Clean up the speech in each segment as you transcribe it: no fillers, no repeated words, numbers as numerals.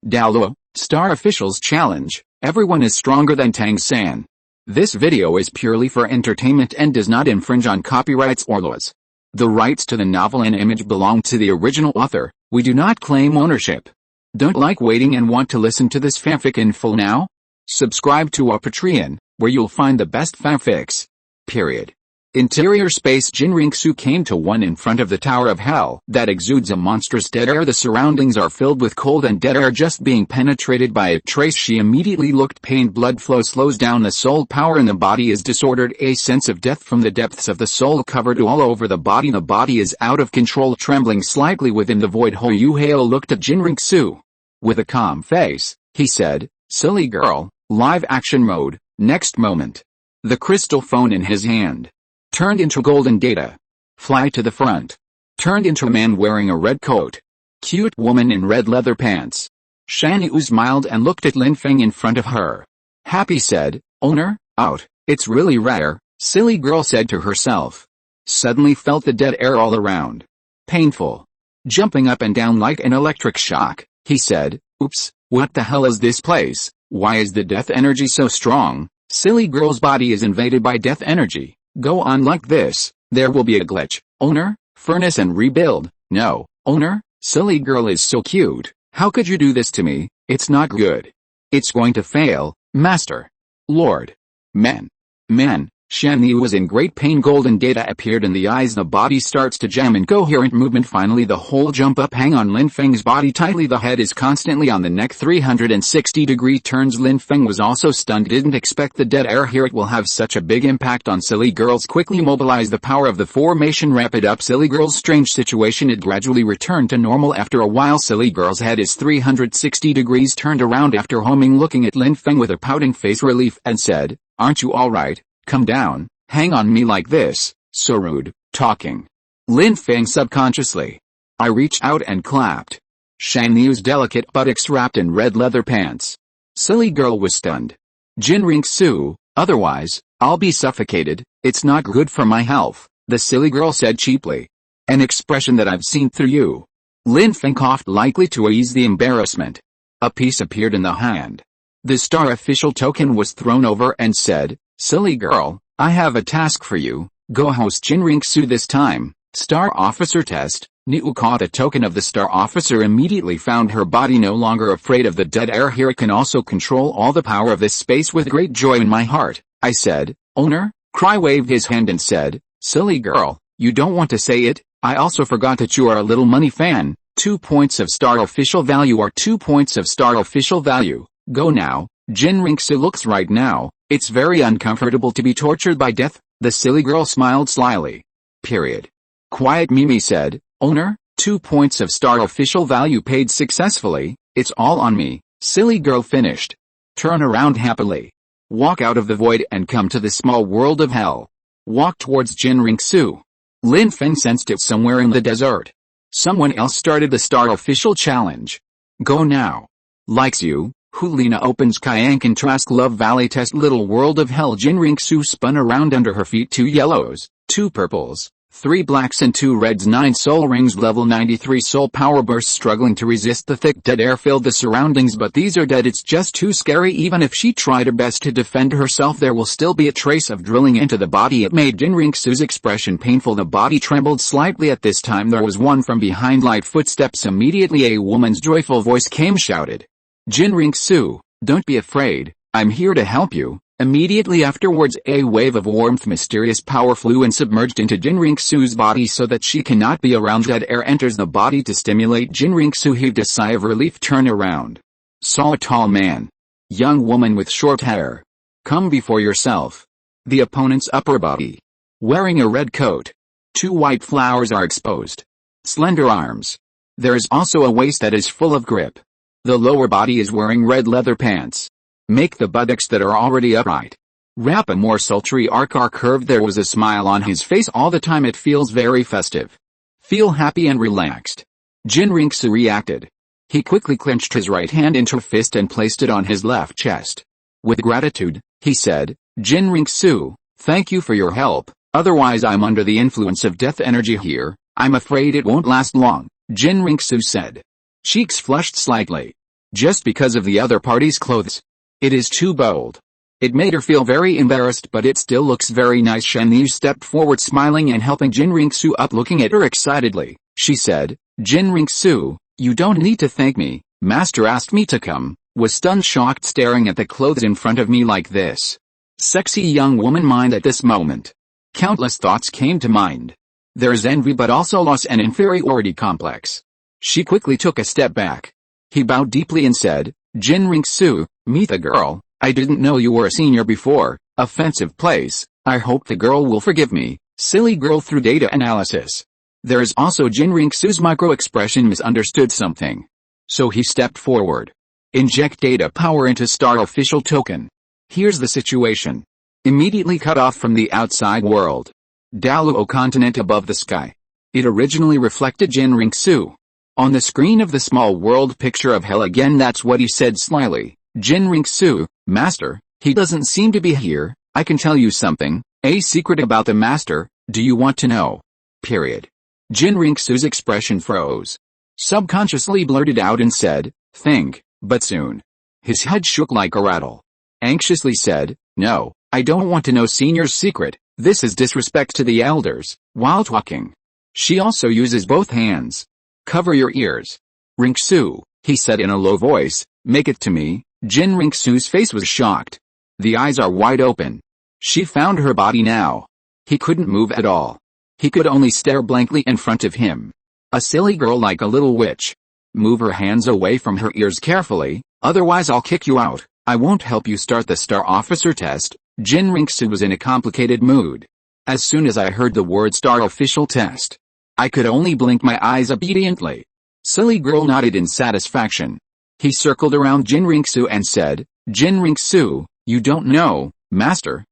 Douluo, Star Officials Challenge, everyone is stronger than Tang San. This video is purely for entertainment and does not infringe on copyrights or laws. The rights to the novel and image belong to the original author, we do not claim ownership. Don't like waiting and want to listen to this fanfic in full now? Subscribe to our Patreon, where you'll find the best fanfics. Period. Interior space. Jinriksu came to one in front of the Tower of Hell that exudes a monstrous dead air. The surroundings are filled with cold and dead air just being penetrated by a trace. She immediately looked pain. Blood flow slows down. The soul power in the body is disordered. A sense of death from the depths of the soul covered all over the body. The body is out of control, trembling slightly within the void. Hoyuheo looked at Jinriksu. With a calm face, he said, "Silly girl, live action mode." Next moment, the crystal phone in his hand turned into golden data. Fly to the front. Turned into a man wearing a red coat. Cute woman in red leather pants. Shan Yu smiled and looked at Lin Feng in front of her. Happy said, "Owner, out, it's really rare," silly girl said to herself. Suddenly felt the dead air all around. Painful. Jumping up and down like an electric shock, he said, "Oops, what the hell is this place? Why is the death energy so strong?" Silly girl's body is invaded by death energy. Go on like this, there will be a glitch. Owner, furnace and rebuild. No, owner, silly girl is so cute. How could you do this to me? It's not good. It's going to fail, master. Lord. Man. Shan Yu was in great pain. Golden data appeared in the eyes. The body starts to jam. Incoherent movement. Finally the whole jump up. Hang on Lin Feng's body tightly. The head is constantly on the neck. 360-degree turns. Lin Feng was also stunned. Didn't expect the dead air here. It will have such a big impact on silly girls. Quickly mobilize the power of the formation. Wrap it up. Silly girl's strange situation. It gradually returned to normal after a while. Silly girl's head is 360 degrees turned around after homing, looking at Lin Feng with a pouting face. Relief, and said, "Aren't you alright? Come down, hang on me like this, so rude, talking." Lin Feng subconsciously. I reached out and clapped. Shan Yu's delicate buttocks wrapped in red leather pants. Silly girl was stunned. Jinriksu, otherwise, I'll be suffocated, it's not good for my health, the silly girl said cheaply. An expression that I've seen through you. Lin Feng coughed likely to ease the embarrassment. A piece appeared in the hand. The star official token was thrown over and said, "Silly girl, I have a task for you, go host Jinriksu this time, Star Officer test." Niu caught a token of the Star Officer, immediately found her body no longer afraid of the dead air here. It can also control all the power of this space. With great joy in my heart, I said, "Owner." Cry waved his hand and said, "Silly girl, you don't want to say it, I also forgot that you are a little money fan. 2 points of Star Official value are 2 points of Star Official value, go now." Jinriksu looks right now. It's very uncomfortable to be tortured by death, the silly girl smiled slyly. Period. Quiet Mimi said, "Owner, 2 points of Star Official value paid successfully, it's all on me." Silly girl finished. Turn around happily. Walk out of the void and come to the small world of hell. Walk towards Jinriksu. Lin Feng sensed it somewhere in the desert. Someone else started the Star Official challenge. Go now. Likes you. Liena opens Kayan Contrast Love Valley Test Little World of Hell. Jinriksu spun around under her feet. 2 yellows, 2 purples, 3 blacks and 2 reds. 9 soul rings. Level 93 soul power burst. Struggling to resist the thick dead air filled the surroundings, but these are dead. It's just too scary. Even if she tried her best to defend herself, there will still be a trace of drilling into the body. It made Jinriksu's expression painful. The body trembled slightly. At this time there was one from behind. Light footsteps. Immediately a woman's joyful voice came. Shouted, "Jinriksu, don't be afraid, I'm here to help you." Immediately afterwards a wave of warmth, mysterious power flew and submerged into Jinriksu's body so that she cannot be around. Dead air enters the body to stimulate. Jinriksu heaved a sigh of relief. Turn around. Saw a tall man. Young woman with short hair. Come before yourself. The opponent's upper body. Wearing a red coat. 2 white flowers are exposed. Slender arms. There is also a waist that is full of grip. The lower body is wearing red leather pants. Make the buttocks that are already upright. Wrap a more sultry arc are curved. There was a smile on his face all the time. It feels very festive. Feel happy and relaxed. Jinriksu reacted. He quickly clenched his right hand into a fist and placed it on his left chest. With gratitude, he said, "Jinriksu, thank you for your help, otherwise I'm under the influence of death energy here, I'm afraid it won't last long," Jinriksu said. Cheeks flushed slightly. just because of the other party's clothes. It is too bold. It made her feel very embarrassed, but it still looks very nice. Shan Yu stepped forward smiling and helping Jin Ringsu up, looking at her excitedly. She said, Jin Ringsu, you don't need to thank me. Master asked me to come. Was stunned, shocked, staring at the clothes in front of me like this. Sexy young woman mind at this moment. Countless thoughts came to mind. There is envy but also loss and inferiority complex. She quickly took a step back. He bowed deeply and said, Jin Ringsu, meet the girl. I didn't know you were a senior before. Offensive place. I hope the girl will forgive me. Silly girl through data analysis. There is also Jin Ringsu's micro-expression misunderstood something. So he stepped forward. Inject data power into star official token. Here's the situation. Immediately cut off from the outside world. Douluo Continent above the sky. It originally reflected Jin Ringsu. On the screen of the small world picture of hell again, that's what he said slyly. Jin Ringsu, Master, he doesn't seem to be here. I can tell you something, a secret about the Master. Do you want to know? Period. Jin Ringsu's expression froze. Subconsciously blurted out and said, think, but soon. His head shook like a rattle. Anxiously said, no, I don't want to know senior's secret. This is disrespect to the elders. While talking, she also uses both hands. Cover your ears. Ringsu, he said in a low voice, make it to me. Jin Ringsu's face was shocked. The eyes are wide open. She found her body now. He couldn't move at all. He could only stare blankly in front of him. A silly girl like a little witch. Move her hands away from her ears carefully, otherwise I'll kick you out. I won't help you start the Star Officer test. Jin Ringsu was in a complicated mood. As soon as I heard the word Star Official test, I could only blink my eyes obediently. Silly girl nodded in satisfaction. He circled around Jin Ringsu and said, Jin Ringsu, you don't know, Master,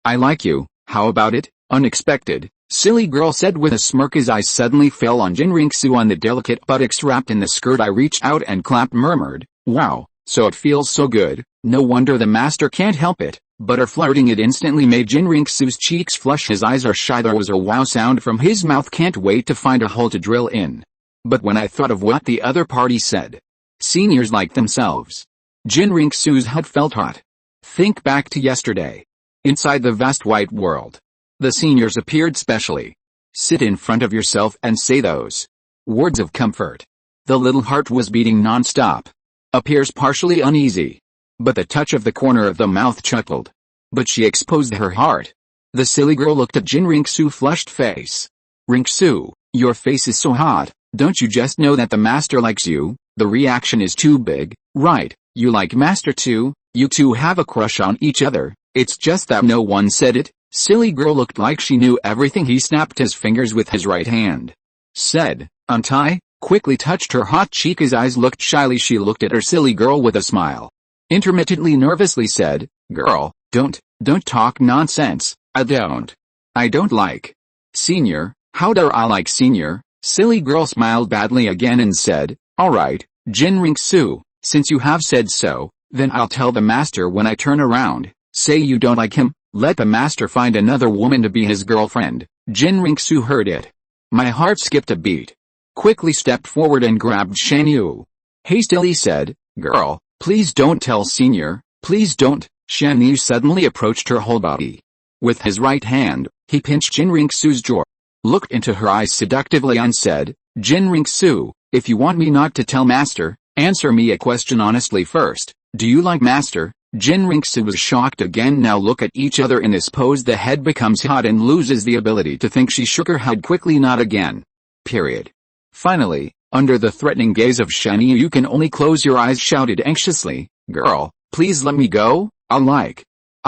I like you, how about it? Unexpected, silly girl said with a smirk. His eyes suddenly fell on Jin Ringsu on the delicate buttocks wrapped in the skirt. I reached out and clapped, murmured, wow, so it feels so good, no wonder the Master can't help it. But her flirting it instantly made Jin Ringsu's cheeks flush. His eyes are shy. There was a wow sound from his mouth. Can't wait to find a hole to drill in. But when I thought of what the other party said, seniors like themselves, Jin Ringsu's head felt hot. Think back to yesterday. Inside the vast white world, the seniors appeared specially. Sit in front of yourself and say those words of comfort. The little heart was beating non-stop. Appears partially uneasy. But the touch of the corner of the mouth chuckled. But she exposed her heart. The silly girl looked at Jin Ringsu's flushed face. Ringsu, your face is so hot. Don't you just know that the Master likes you? The reaction is too big, right? You like Master too? You two have a crush on each other. It's just that no one said it. Silly girl looked like she knew everything. He snapped his fingers with his right hand. Said, untie, quickly touched her hot cheek. His eyes looked shyly. She looked at her silly girl with a smile. Intermittently nervously said, girl, don't talk nonsense. I don't like. Senior, how dare I like senior? Silly girl smiled badly again and said, alright, Jin Ringsu, since you have said so, then I'll tell the Master when I turn around. Say you don't like him, let the Master find another woman to be his girlfriend. Jin Ringsu heard it. My heart skipped a beat. Quickly stepped forward and grabbed Shan Yu. Hastily said, girl, please don't tell senior, please don't. Shan Yu suddenly approached her whole body. With his right hand, he pinched Jin Ringsu's jaw, looked into her eyes seductively and said, Jin Ringsu, if you want me not to tell Master, answer me a question honestly first. Do you like Master? Jin Ringsu was shocked again. Now look at each other in this pose. The head becomes hot and loses the ability to think. She shook her head quickly. Not again. Period. Finally, under the threatening gaze of Shan Yu, you can only close your eyes, shouted anxiously, girl, please let me go. I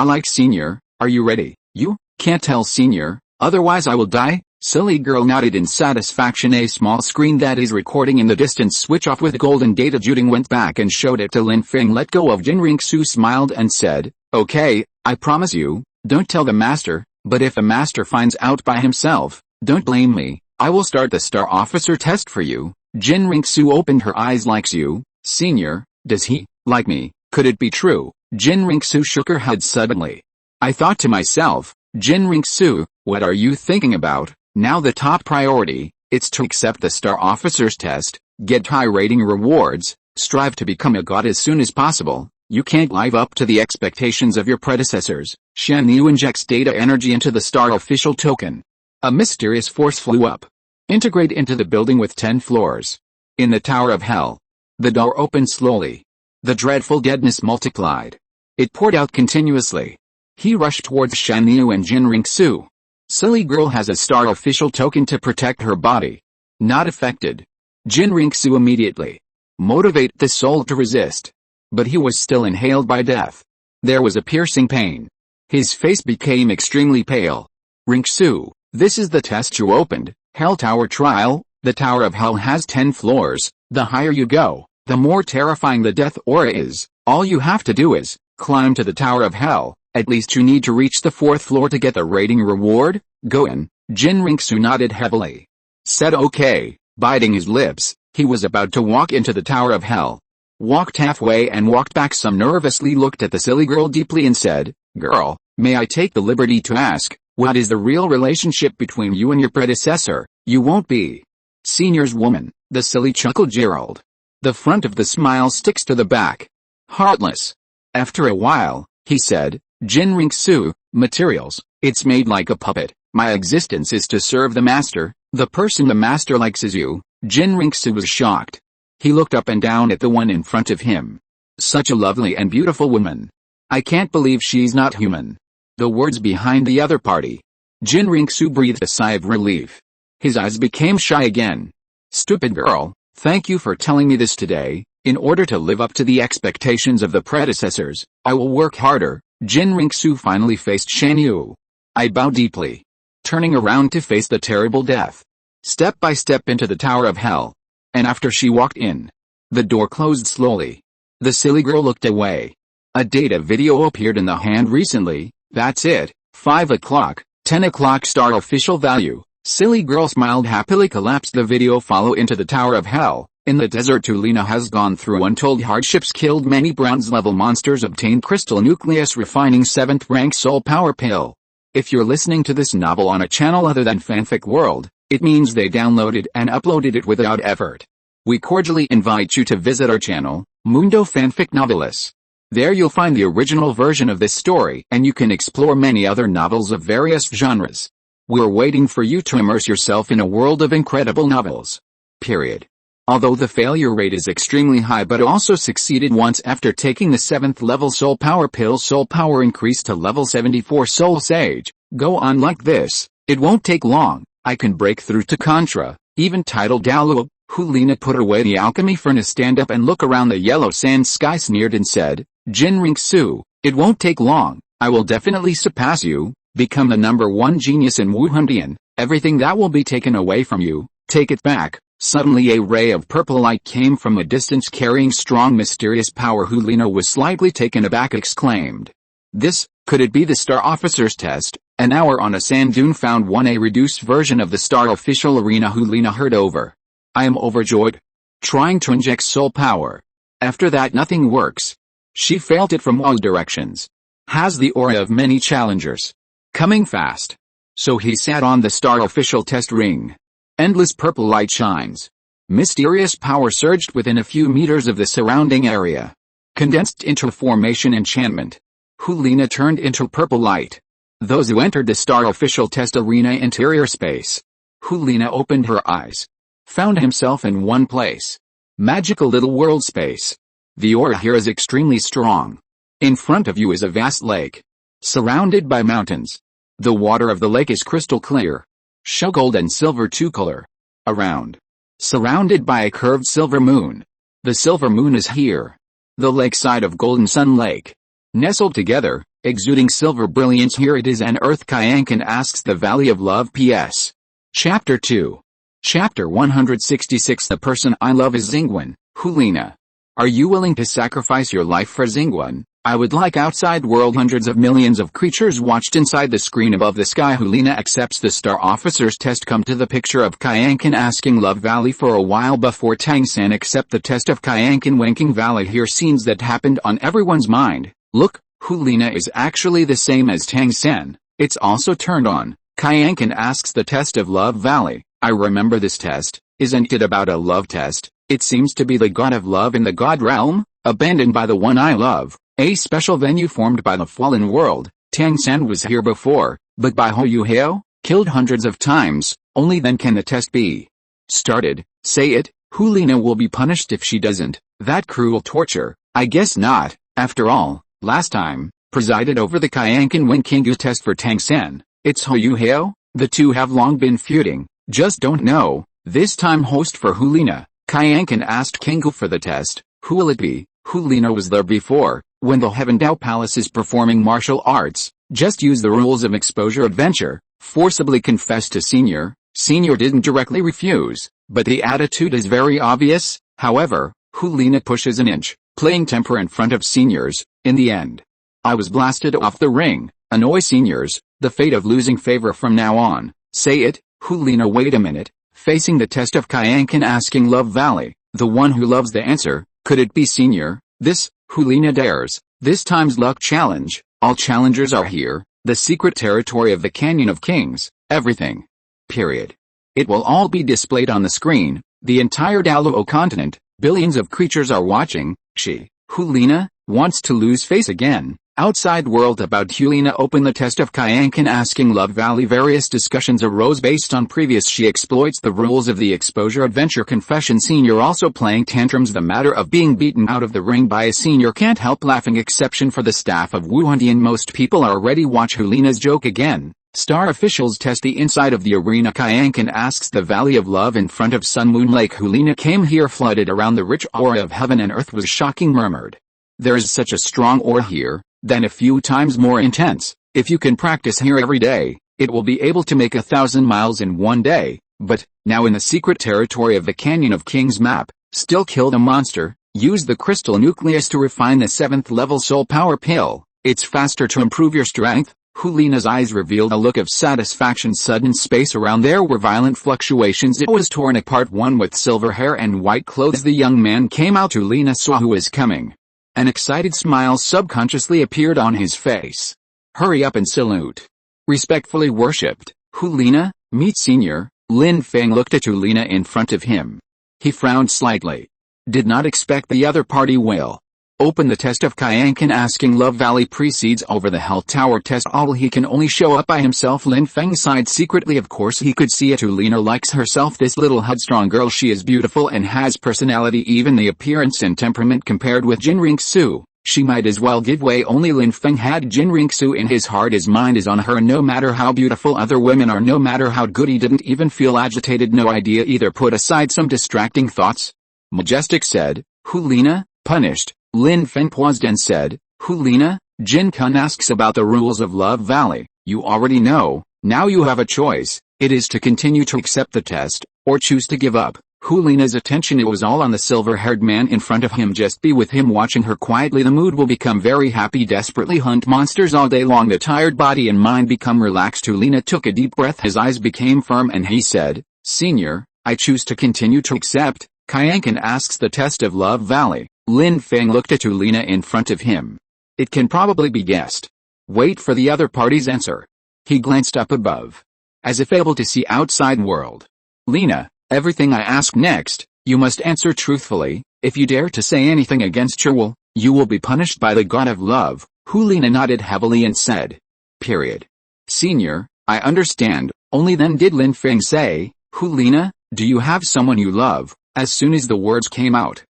like senior. Are you ready? You can't tell senior, otherwise I will die. Silly girl nodded in satisfaction. A small screen that is recording in the distance switch off with golden data. Juding went back and showed it to Lin Feng. Let go of Jin Ringsu, smiled and said, okay, I promise you, don't tell the Master, but if the Master finds out by himself, don't blame me. I will start the Star Officer test for you. Jin Ringsu opened her eyes. Likes you, senior? Does he like me? Could it be true? Jin Ringsu shook her head suddenly. I thought to myself, Jin Ringsu, what are you thinking about? Now the top priority, it's to accept the Star Officer's test, get high rating rewards, Strive to become a god as soon as possible. You can't live up to the expectations of your predecessors. Shan Yu injects data energy into the star official token. A mysterious force flew up. Integrate into the building with 10 floors. In the Tower of Hell. The door opened slowly. The dreadful deadness multiplied. It poured out continuously. He rushed towards Shan Yu and Jin Ringsu. Silly girl has a star official token to protect her body. Not affected. Jin Ringsu immediately. Motivate the soul to resist. But he was still inhaled by death. There was a piercing pain. His face became extremely pale. Ringsu, this is the test you opened, Hell Tower Trial. The Tower of Hell has 10 floors. The higher you go, the more terrifying the death aura is. All you have to do is climb to the Tower of Hell. At least you need to reach the 4th floor to get the rating reward. Go in. Jin Ringsu nodded heavily. Said okay. Biting his lips, he was about to walk into the Tower of Hell. Walked halfway and walked back. Some nervously looked at the silly girl deeply and said, Girl, may I take the liberty to ask, what is the real relationship between you and your predecessor? You won't be senior's woman. The silly chuckled Gerald. The front of the smile sticks to the back. Heartless. After a while, he said, Jin Ringsu, materials, it's made like a puppet. My existence is to serve the master. The person the master likes is you. Jin Ringsu was shocked. He looked up and down at the one in front of him. Such a lovely and beautiful woman. I can't believe she's not human. The words behind the other party. Jin Ringsu breathed a sigh of relief. His eyes became shy again. Stupid girl, thank you for telling me this today. In order to live up to the expectations of the predecessors, I will work harder. Jin Ringsu finally faced Shan Yu. I bow deeply. Turning around to face the terrible death. Step by step into the Tower of Hell. And after she walked in, the door closed slowly. The silly girl looked away. A data video appeared in the hand recently. That's it. 5 o'clock, 10 o'clock star official value. Silly girl smiled happily. Collapsed the video. Follow into the Tower of Hell. In the desert too. Liena has gone through untold hardships, killed many bronze level monsters, obtained crystal nucleus, refining 7th rank soul power pill. If you're listening to this novel on a channel other than Fanfic World, it means they downloaded and uploaded it without effort. We cordially invite you to visit our channel, Mundo Fanfic Novelis. There you'll find the original version of this story, and you can explore many other novels of various genres. We're waiting for you to immerse yourself in a world of incredible novels. Period. Although the failure rate is extremely high, but also succeeded once after taking the 7th level soul power pill. Soul power increased to level 74 soul sage. Go on like this, it won't take long. I can break through to Contra, even titled Douluo. Liena put away the alchemy furnace. Stand up and look around. The yellow sand sky sneered and said, Jin Ringsu, it won't take long. I will definitely surpass you, become the #1 genius in Wuhun. Everything that will be taken away from you, take it back. Suddenly a ray of purple light came from a distance carrying strong mysterious power. Liena was slightly taken aback, exclaimed. This, could it be the Star Officer's test? An hour on a sand dune found one, a reduced version of the Star Official Arena. Liena heard over. I am overjoyed. Trying to inject soul power. After that nothing works. She felt it from all directions. Has the aura of many challengers. Coming fast. So he sat on the Star Official test ring. Endless purple light shines. Mysterious power surged within a few meters of the surrounding area. Condensed into formation enchantment. Liena turned into purple light. Those who entered the Star Official test arena interior space. Liena opened her eyes. Found himself in one place. Magical little world space. The aura here is extremely strong. In front of you is a vast lake. Surrounded by mountains. The water of the lake is crystal clear. Show gold and silver two-color. Around. Surrounded by a curved silver moon. The silver moon is here. The lakeside of Golden Sun Lake. Nestled together, exuding silver brilliance. Here it is. An Earth. Kyankan asks the Valley of Love. P.S. Chapter 2. Chapter 166. The person I love is Xingguan. Liena. Are you willing to sacrifice your life for Xingguan? I would like outside world. Hundreds of millions of creatures watched inside the screen above the sky. Liena accepts the Star Officer's test. Come to the picture of Kyankan asking Love Valley for a while before Tang San accept the test of Kyankan. Wanking Valley. Here scenes that happened on everyone's mind. Look, Liena is actually the same as Tang San. It's also turned on. Kyankan asks the test of Love Valley. I remember this test. Isn't it about a love test? It seems to be the god of love in the god realm, abandoned by the one I love, a special venue formed by the fallen world. Tang San was here before, but by Ho Yu Heo, killed hundreds of times, only then can the test be started. Say it, Liena will be punished if she doesn't. That cruel torture, I guess not. After all, last time, presided over the Kyankan Wen Kingu test for Tang San. It's Ho Yu Heo. The two have long been feuding, just don't know. This time host for Liena, Kyankan asked Kingu for the test. Who will it be? Liena was there before, when the Heaven Dao Palace is performing martial arts. Just use the rules of exposure adventure. Forcibly confess to Senior. Senior didn't directly refuse, but the attitude is very obvious. However, Liena pushes an inch, playing temper in front of Seniors. In the end, I was blasted off the ring. Annoy Seniors. The fate of losing favor from now on. Say it, Liena. Wait a minute. Facing the test of Kyankan asking Love Valley, the one who loves the answer. Could it be Senior? This, Liena dares. This time's luck challenge. All challengers are here. The secret territory of the Canyon of Kings. Everything. Period. It will all be displayed on the screen. The entire Douluo Continent. Billions of creatures are watching. She, Liena, wants to lose face again. Outside world about Liena open the test of Kyankan asking Love Valley. Various discussions arose based on previous. She exploits the rules of the exposure adventure confession. Senior also playing tantrums. The matter of being beaten out of the ring by a Senior can't help laughing, exception for the staff of Wuhun Temple. Most people are ready. Watch Liena's joke again. Star officials test the inside of the arena. Kyankan asks the Valley of Love in front of Sun Moon Lake. Liena came here flooded around the rich aura of heaven and earth was shocking. Murmured. There is such a strong aura here. Then a few times more intense. If you can practice here every day, it will be able to make 1,000 miles in one day. But, now in the secret territory of the Canyon of Kings map, still kill the monster, use the crystal nucleus to refine the 7th level soul power pill. It's faster to improve your strength. Liena's eyes revealed a look of satisfaction. Sudden space around there were violent fluctuations. It was torn apart. One with silver hair and white clothes. The young man came out. Liena saw who was coming. An excited smile subconsciously appeared on his face. Hurry up and salute. Respectfully worshipped. Liena, meet Senior. Lin Feng looked at Liena in front of him. He frowned slightly. Did not expect the other party will open the test of Kyankan asking Love Valley precedes over the Health Tower test. All he can only show up by himself. Lin Feng sighed secretly. Of course he could see it. Liena likes herself. This little headstrong girl. She is beautiful and has personality. Even the appearance and temperament compared with Jinriksu. She might as well give way. Only Lin Feng had Jinriksu in his heart. His mind is on her. No matter how beautiful other women are, no matter how good, he didn't even feel agitated. No idea either. Put aside some distracting thoughts. Majestic said. Liena, punished. Lin Feng paused and said, Liena, Jin Kun asks about the rules of Love Valley. You already know. Now you have a choice. It is to continue to accept the test, or choose to give up. Liena's attention, it was all on the silver-haired man in front of him. Just be with him, watching her quietly. The mood will become very happy. Desperately hunt monsters all day long. The tired body and mind become relaxed. Liena took a deep breath. His eyes became firm and he said, Senior, I choose to continue to accept. Kyankan asks the test of Love Valley. Lin Feng looked at Liena in front of him. It can probably be guessed. Wait for the other party's answer. He glanced up above, as if able to see outside world. Liena, everything I ask next, you must answer truthfully. If you dare to say anything against your will, you will be punished by the god of love. Liena nodded heavily and said, Period. Senior, I understand. Only then did Lin Feng say, Liena, do you have someone you love? As soon as the words came out,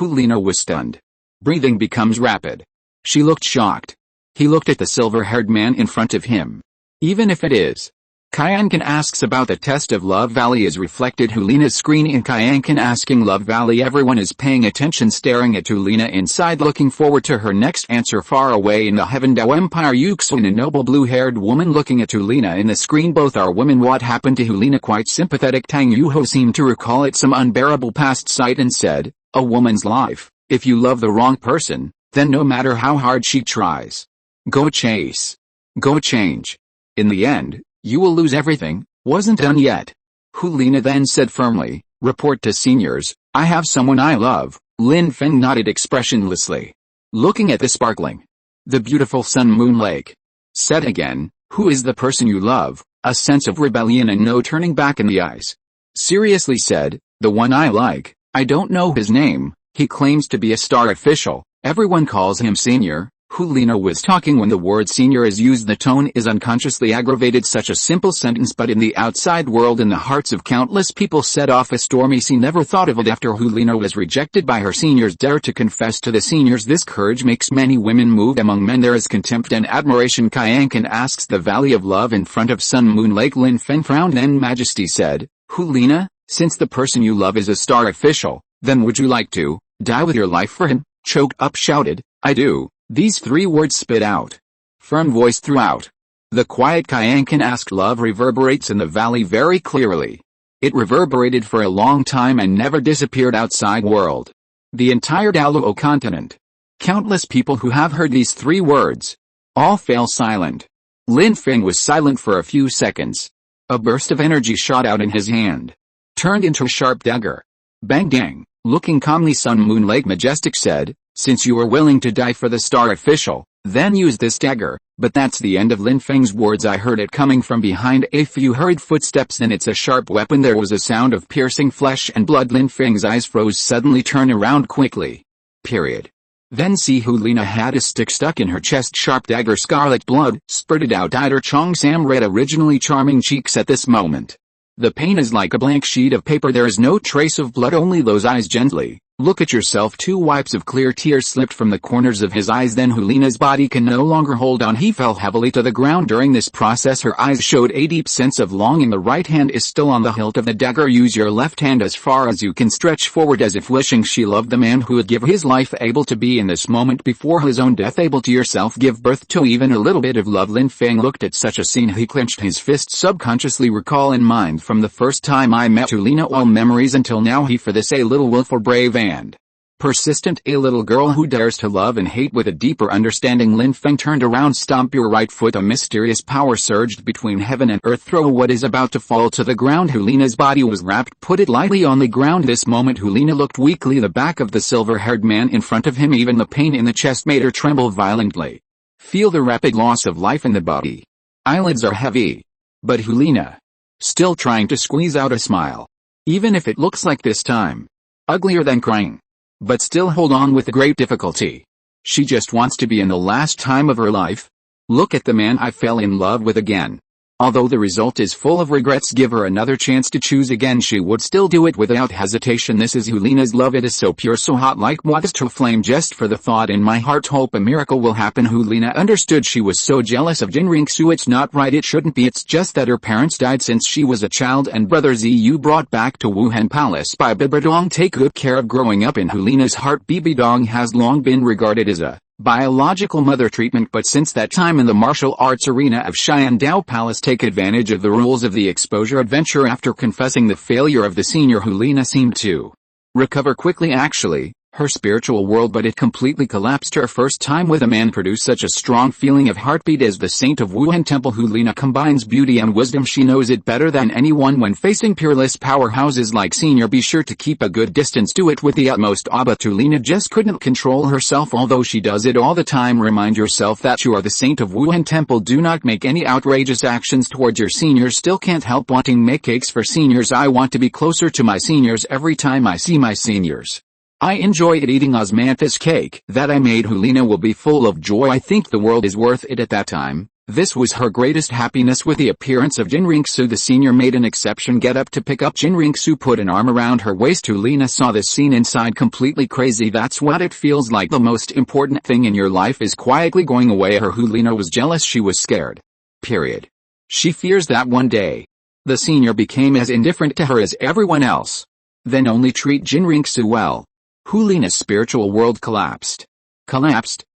Liena was stunned. Breathing becomes rapid. She looked shocked. He looked at the silver-haired man in front of him. Even if it is. Kyankan asks about the test of Love Valley is reflected Liena's screen in Kyankan asking Love Valley. Everyone is paying attention, staring at Liena inside, looking forward to her next answer. Far away in the Heaven Dao Empire, Yuxun, a noble blue-haired woman looking at Liena in the screen. Both are women. What happened to Liena? Quite sympathetic. Tang Yuho seemed to recall it, some unbearable past sight, and said, a woman's life. If you love the wrong person, then no matter how hard she tries, go chase. Go change. In the end, you will lose everything. Wasn't done yet. Liena then said firmly, report to Seniors, I have someone I love. Lin Feng nodded expressionlessly, looking at the sparkling, the beautiful Sun Moon Lake. Said again, who is the person you love? A sense of rebellion and no turning back in the eyes. Seriously said, the one I like. I don't know his name. He claims to be a star official. Everyone calls him senior. Who Liena was talking when the word senior is used. The tone is unconsciously aggravated. Such a simple sentence, but in the outside world, in the hearts of countless people, set off a stormy scene. Never thought of it after who Liena was rejected by her seniors. Dare to confess to the seniors. This courage makes many women move. Among men there is contempt and admiration. Kyankan asks the Valley of Love in front of Sun Moon Lake. Lin Feng frowned, then Majesty said, Who Liena, since the person you love is a star official, then would you like to die with your life for him? Choked up shouted, I do. These 3 words spit out. Firm voice throughout. The quiet Kyankan asked love reverberates in the valley very clearly. It reverberated for a long time and never disappeared outside world. The entire Douluo Continent. Countless people who have heard these 3 words. All fell silent. Lin Feng was silent for a few seconds. A burst of energy shot out in his hand. Turned into a sharp dagger. Bang dang. Looking calmly, Sun Moon Lake Majestic said, Since you are willing to die for the star official, then use this dagger. But that's the end of Lin Feng's words. I heard it coming from behind. A few hurried footsteps, then it's a sharp weapon. There was a sound of piercing flesh and blood. Lin Feng's eyes froze. Suddenly turn around quickly. Period. Then see who Liena had a stick stuck in her chest. Sharp dagger. Scarlet blood spurted out. Her Tang San red originally charming cheeks at this moment. The pain is like a blank sheet of paper. There is no trace of blood, only those eyes. Gently look at yourself. 2 wipes of clear tears slipped from the corners of his eyes. Then Hulina's body can no longer hold on. He fell heavily to the ground. During this process her eyes showed a deep sense of longing. The right hand is still on the hilt of the dagger. Use your left hand as far as you can. Stretch forward as if wishing. She loved the man who would give his life, able to be in this moment before his own death, able to yourself give birth to even a little bit of love. Lin Feng looked at such a scene. He clenched his fist, subconsciously recall in mind from the first time I met Liena all memories until now. He for this a little willful, brave and persistent, a little girl who dares to love and hate with a deeper understanding. Lin Feng turned around. Stomp your right foot. A mysterious power surged between heaven and earth. Throw what is about to fall to the ground. Hulina's body was wrapped. Put it lightly on the ground. This moment Hulina looked weakly the back of the silver-haired man in front of him. Even the pain in the chest made her tremble violently. Feel the rapid loss of life in the body. Eyelids are heavy. But Hulina, still trying to squeeze out a smile. Even if it looks like this time uglier than crying. But still hold on with great difficulty. She just wants to be in the last time of her life. Look at the man I fell in love with again. Although the result is full of regrets, give her another chance to choose again. She would still do it without hesitation. This is Hulina's love. It is so pure, so hot, like water's to a flame. Just for the thought in my heart, hope a miracle will happen. Hulina understood. She was so jealous of Jinriksu. It's not right, it shouldn't be. It's just that her parents died since she was a child and brother Zu brought back to Wuhun Palace by Bibi Dong. Take good care of growing up in Hulina's heart. Bibi Dong has long been regarded as a biological mother treatment, but since that time in the martial arts arena of Xiandao Palace, take advantage of the rules of the exposure adventure. After confessing the failure of the senior, Liena seemed to recover quickly. Actually, her spiritual world, but it completely collapsed. Her first time with a man produced such a strong feeling of heartbeat as the saint of Wuhun Temple. Liena combines beauty and wisdom. She knows it better than anyone when facing peerless powerhouses like senior. Be sure to keep a good distance. Do it with the utmost awe. But Liena just couldn't control herself, although she does it all the time. Remind yourself that you are the saint of Wuhun Temple. Do not make any outrageous actions towards your seniors. Still can't help wanting make cakes for seniors. I want to be closer to my seniors. Every time I see my seniors, I enjoy eating osmanthus cake that I made. Liena will be full of joy. I think the world is worth it. At that time, this was her greatest happiness. With the appearance of Jinriksu, the senior made an exception. Get up to pick up Jinriksu, put an arm around her waist. Liena saw this scene inside completely crazy. That's what it feels like. The most important thing in your life is quietly going away. Liena was jealous. She was scared. Period. She fears that one day the senior became as indifferent to her as everyone else. Then only treat Jinriksu well. Liena's spiritual world collapsed,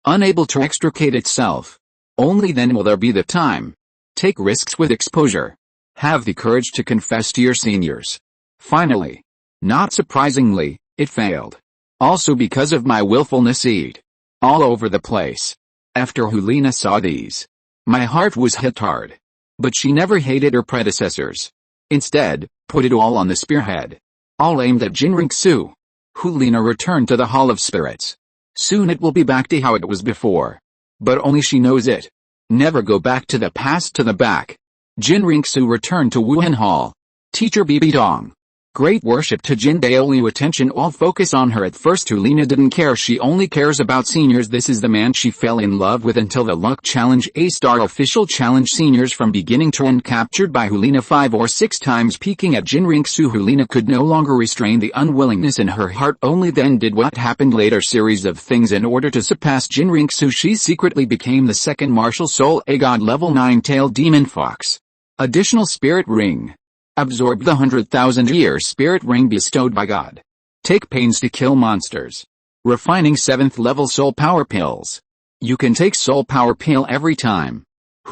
unable to extricate itself. Only then will there be the time. Take risks with exposure. Have the courage to confess to your seniors. Finally, not surprisingly, it failed. Also because of my willfulness, eat all over the place. After Liena saw these, my heart was hit hard. But she never hated her predecessors. Instead, put it all on the spearhead. All aimed at Jinriksu. Liena returned to the Hall of Spirits. Soon it will be back to how it was before. But only she knows it. Never go back to the past, to the back. Jinriksu returned to Wuhan Hall. Teacher Bibi Dong. Great worship to Jin Daoliu. Attention all focus on her. At first Liena didn't care, she only cares about seniors. This is the man she fell in love with until the luck challenge. A star official challenge. Seniors from beginning to end captured by Liena 5 or 6 times. Peeking at Jinriksu, Liena could no longer restrain the unwillingness in her heart. Only then did what happened later. Series of things. In order to surpass Jinriksu, she secretly became the second martial soul, a god level 9-tailed demon fox. Additional spirit ring. Absorb the 100,000-year spirit ring bestowed by God. Take pains to kill monsters. Refining 7th level soul power pills. You can take soul power pill every time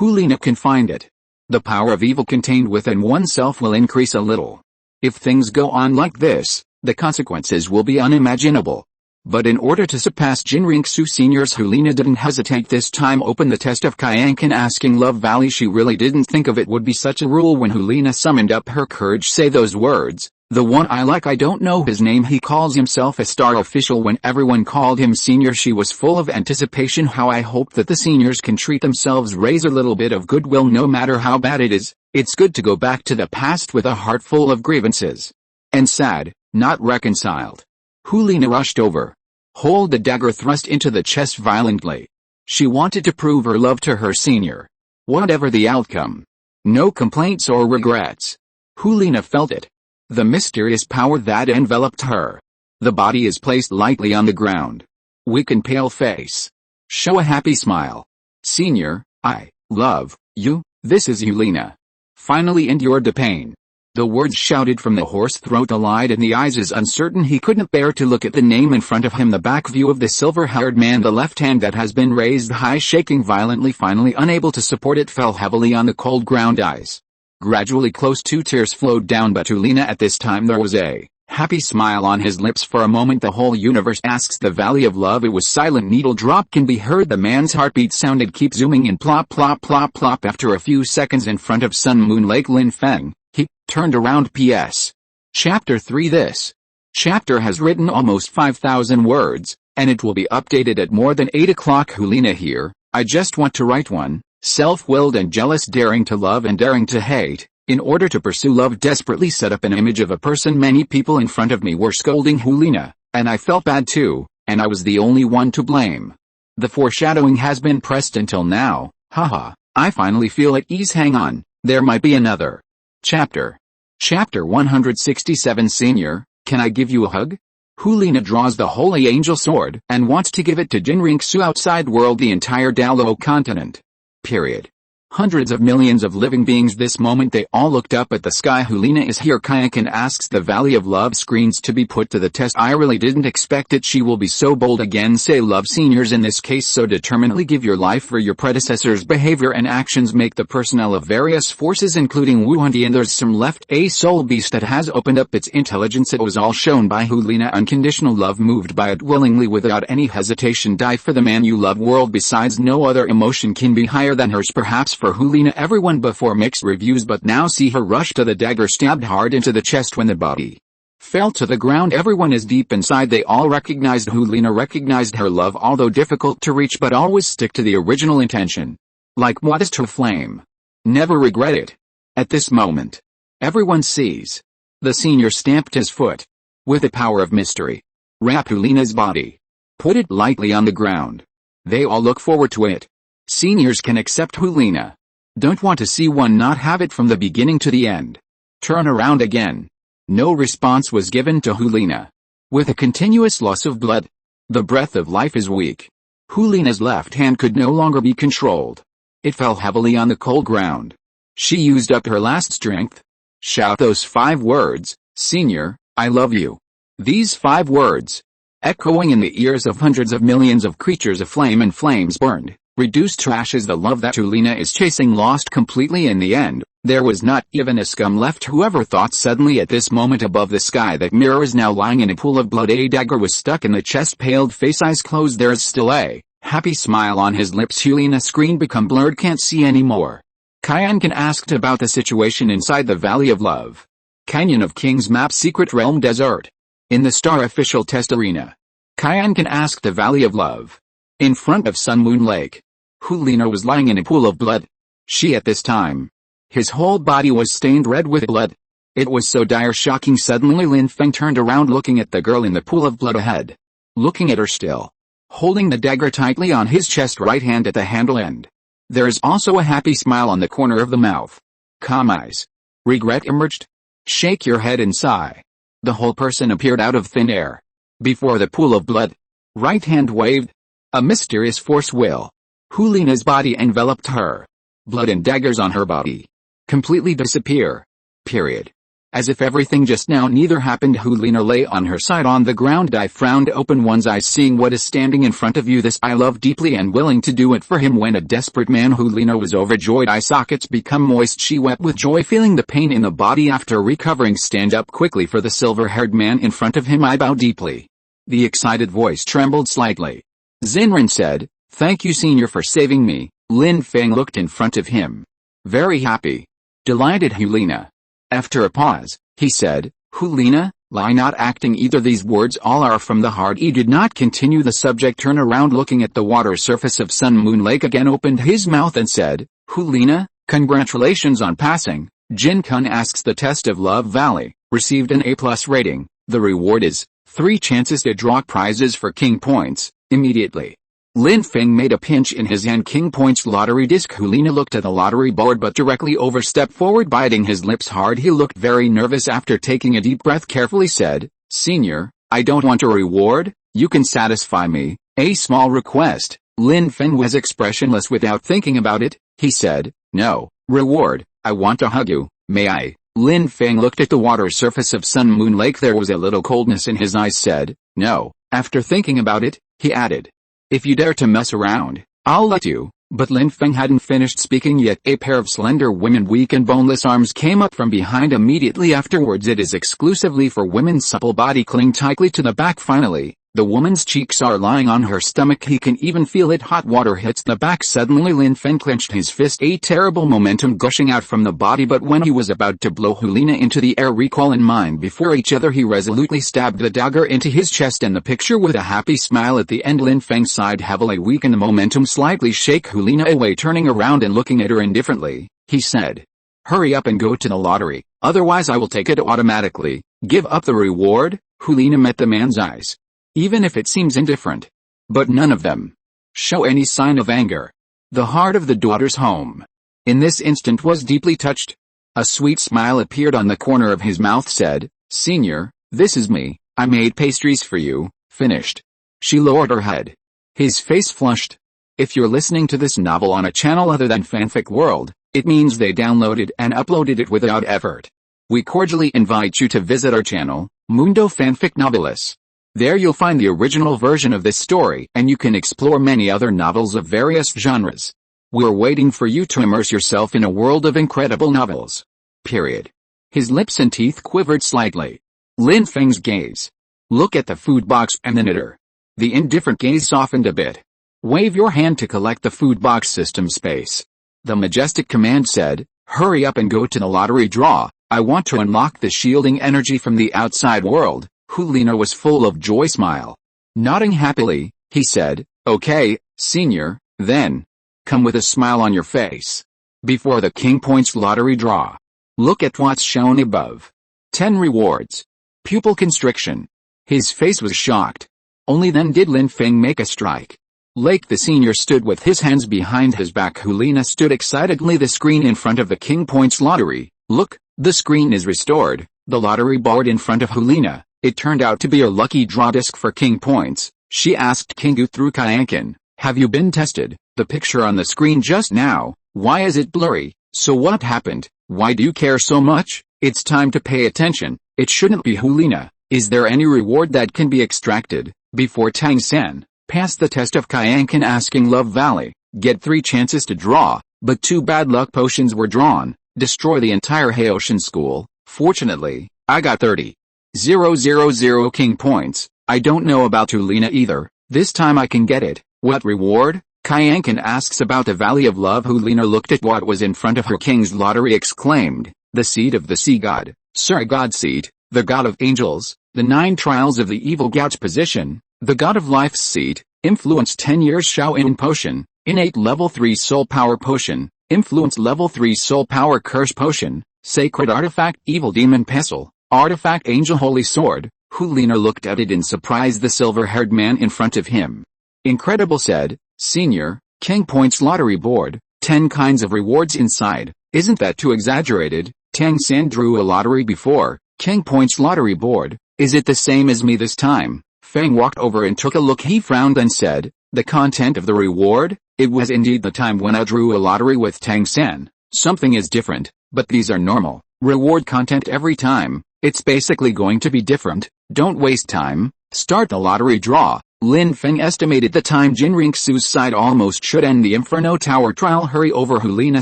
Liena can find it. The power of evil contained within oneself will increase a little. If things go on like this, the consequences will be unimaginable. But in order to surpass Jinriksu seniors, Liena didn't hesitate this time. Open the test of Kyankan asking Love Valley. She really didn't think of it would be such a rule. When Liena summoned up her courage, say those words. The one I like, I don't know his name. He calls himself a star official. When everyone called him senior, she was full of anticipation. How I hope that the seniors can treat themselves. Raise a little bit of goodwill no matter how bad it is. It's good to go back to the past with a heart full of grievances. And sad, not reconciled. Liena rushed over. Hold the dagger thrust into the chest violently. She wanted to prove her love to her senior. Whatever the outcome. No complaints or regrets. Liena felt it. The mysterious power that enveloped her. The body is placed lightly on the ground. Weak and pale face. Show a happy smile. Senior, I love you. This is you, Liena. Finally endured the pain. The words shouted from the hoarse throat. The light in the eyes is uncertain. He couldn't bear to look at the name in front of him. The back view of the silver-haired man, the left hand that has been raised high, shaking violently. Finally unable to support it, fell heavily on the cold ground. Eyes gradually closed. 2 tears flowed down, but to Liena at this time there was a happy smile on his lips. For a moment the whole universe asks the Valley of Love. It was silent. Needle drop can be heard. The man's heartbeat sounded. Keep zooming in. Plop plop plop plop. After a few seconds in front of Sun Moon Lake Lin Feng, he turned around. P.S. Chapter 3. This chapter has written almost 5,000 words, and it will be updated at more than 8 o'clock. Liena here, I just want to write one. Self-willed and jealous, daring to love and daring to hate. In order to pursue love, desperately set up an image of a person. Many people in front of me were scolding Liena, and I felt bad too, and I was the only one to blame. The foreshadowing has been pressed until now. Haha, I finally feel at ease. Hang on, there might be another chapter. Chapter 167. Senior, can I give you a hug? Liena draws the Holy Angel Sword and wants to give it to Jinriksu. Outside world, the entire Douluo Continent. Period. Hundreds of millions of living beings. This moment they all looked up at the sky. Liena is here. Kyankan asks the Valley of Love screens to be put to the test. I really didn't expect it. She will be so bold again. Say love seniors in this case so determinedly. Give your life for your predecessors' behavior and actions. Make the personnel of various forces including Wuhun Temple. There's some left. A soul beast that has opened up its intelligence. It was all shown by Liena. Unconditional love, moved by it willingly without any hesitation. Die for the man you love. World, besides no other emotion can be higher than hers. Perhaps for Liena everyone before mixed reviews, but now see her rush to the dagger, stabbed hard into the chest. When the body fell to the ground, everyone is deep inside. They all recognized Liena, recognized her love, although difficult to reach, but always stick to the original intention. Like modest her flame. Never regret it. At this moment, everyone sees. The senior stamped his foot. With the power of mystery. Wrap Liena's body. Put it lightly on the ground. They all look forward to it. Seniors can accept Liena. Don't want to see one not have it from the beginning to the end. Turn around again. No response was given to Liena. With a continuous loss of blood, the breath of life is weak. Liena's left hand could no longer be controlled. It fell heavily on the cold ground. She used up her last strength. Shout those 5 words, Senior, I love you. These 5 words, echoing in the ears of hundreds of millions of creatures aflame and flames burned. Reduced to ashes. The love that Liena is chasing lost completely in the end. There was not even a scum left. Whoever thought suddenly at this moment above the sky that mirror is now lying in a pool of blood. A dagger was stuck in the chest. Paled face, eyes closed. There is still a happy smile on his lips. Liena screen become blurred, can't see anymore. Kyankan asked about the situation inside the Valley of Love. Canyon of Kings map, secret realm, desert. In the star official test arena. Kyankan asked the Valley of Love. In front of Sun Moon Lake. Liena was lying in a pool of blood. She at this time. His whole body was stained red with blood. It was so dire shocking. Suddenly Lin Feng turned around, looking at the girl in the pool of blood ahead. Looking at her still. Holding the dagger tightly on his chest, right hand at the handle end. There is also a happy smile on the corner of the mouth. Calm eyes. Regret emerged. Shake your head and sigh. The whole person appeared out of thin air. Before the pool of blood. Right hand waved. A mysterious force will. Liena's body enveloped her. Blood and daggers on her body. Completely disappear. Period. As if everything just now neither happened. Liena lay on her side on the ground. I frowned, open one's eyes, seeing what is standing in front of you. This I love deeply and willing to do it for him. When a desperate man. Liena was overjoyed. Eye sockets become moist. She wept with joy, feeling the pain in the body. After recovering, stand up quickly for the silver-haired man in front of him. I bow deeply. The excited voice trembled slightly. Xinren said, "Thank you, senior, for saving me." Lin Feng looked in front of him. Very happy. Delighted. Liena. After a pause, he said, Liena, lie not acting either. These words all are from the heart. He did not continue the subject. Turn around, looking at the water surface of Sun Moon Lake again, opened his mouth and said, Liena, congratulations on passing. Jin Kun asks the test of Love Valley, received an A+ rating. The reward is 3 chances to draw prizes for king points, immediately. Lin Feng made a pinch in his hand. King points lottery disc. Liena looked at the lottery board but directly overstepped forward, biting his lips hard. He looked very nervous. After taking a deep breath, carefully said, Senior, I don't want a reward, you can satisfy me, a small request. Lin Feng was expressionless. Without thinking about it, he said, No, reward, I want to hug you, may I? Lin Feng looked at the water surface of Sun Moon Lake. There was a little coldness in his eyes. Said, No. After thinking about it, he added, If you dare to mess around, I'll let you. But Lin Feng hadn't finished speaking yet. A pair of slender women, weak and boneless arms came up from behind immediately afterwards. It is exclusively for women's supple body. Cling tightly to the back. Finally, the woman's cheeks are lying on her stomach. He can even feel it. Hot water hits the back. Suddenly Lin Feng clenched his fist. A terrible momentum gushing out from the body. But when he was about to blow Liena into the air, recall and mind before each other, he resolutely stabbed the dagger into his chest and the picture with a happy smile at the end. Lin Feng sighed heavily, weakened the momentum slightly. Shake Liena away. Turning around and looking at her indifferently, he said, Hurry up and go to the lottery, otherwise I will take it automatically. Give up the reward? Liena met the man's eyes. Even if it seems indifferent. But none of them show any sign of anger. The heart of the daughter's home in this instant was deeply touched. A sweet smile appeared on the corner of his mouth. Said, Senior, this is me, I made pastries for you, finished. She lowered her head. His face flushed. If you're listening to this novel on a channel other than Fanfic World, it means they downloaded and uploaded it without effort. We cordially invite you to visit our channel, Mundo Fanfic Novelis. There you'll find the original version of this story, and you can explore many other novels of various genres. We're waiting for you to immerse yourself in a world of incredible novels. Period. His lips and teeth quivered slightly. Lin Feng's gaze. Look at the food box and the knitter. The indifferent gaze softened a bit. Wave your hand to collect the food box system space. The majestic command said, Hurry up and go to the lottery draw. I want to unlock the shielding energy from the outside world. Liena was full of joy. Smile. Nodding happily, he said, Okay, Senior, then. Come with a smile on your face. Before the king points lottery draw. Look at what's shown above. 10 rewards. Pupil constriction. His face was shocked. Only then did Lin Feng make a strike. Lake the senior stood with his hands behind his back. Liena stood excitedly. The screen in front of the king points lottery. Look, the screen is restored. The lottery board in front of Liena. It turned out to be a lucky draw disc for king points. She asked Kingu through Kyankin, Have you been tested? The picture on the screen just now, why is it blurry? So what happened? Why do you care so much? It's time to pay attention. It shouldn't be. Liena, is there any reward that can be extracted before Tang San pass the test of Kyankin? Asking Love Valley. Get 3 chances to draw, but 2 bad luck potions were drawn. Destroy the entire Haoshan school. Fortunately, I got 30,000 king points. I don't know about Liena either. This time I can get it. What reward? Kyankin asks about the Valley of Love. Liena looked at what was in front of her. King's lottery, exclaimed. The seed of the sea god, Sir God seed, the god of angels, the 9 trials of the evil God's position, the god of life's seed, influence 10 years Shao-in potion, innate level 3 soul power potion, influence level 3 soul power curse potion, Sacred artifact evil demon pestle, artifact angel holy sword. Liena looked at it in surprise. The silver-haired man in front of him. Incredible, said, Senior, King Points lottery board, 10 kinds of rewards inside. Isn't that too exaggerated? Tang San drew a lottery before. King Points lottery board. Is it the same as me this time? Feng walked over and took a look. He frowned and said, the content of the reward? It was indeed the time when I drew a lottery with Tang San. Something is different, but these are normal. Reward content every time. It's basically going to be different. Don't waste time. Start the lottery draw. Lin Feng estimated the time. Jinrixu's side almost should end the Inferno Tower trial. Hurry over. Liena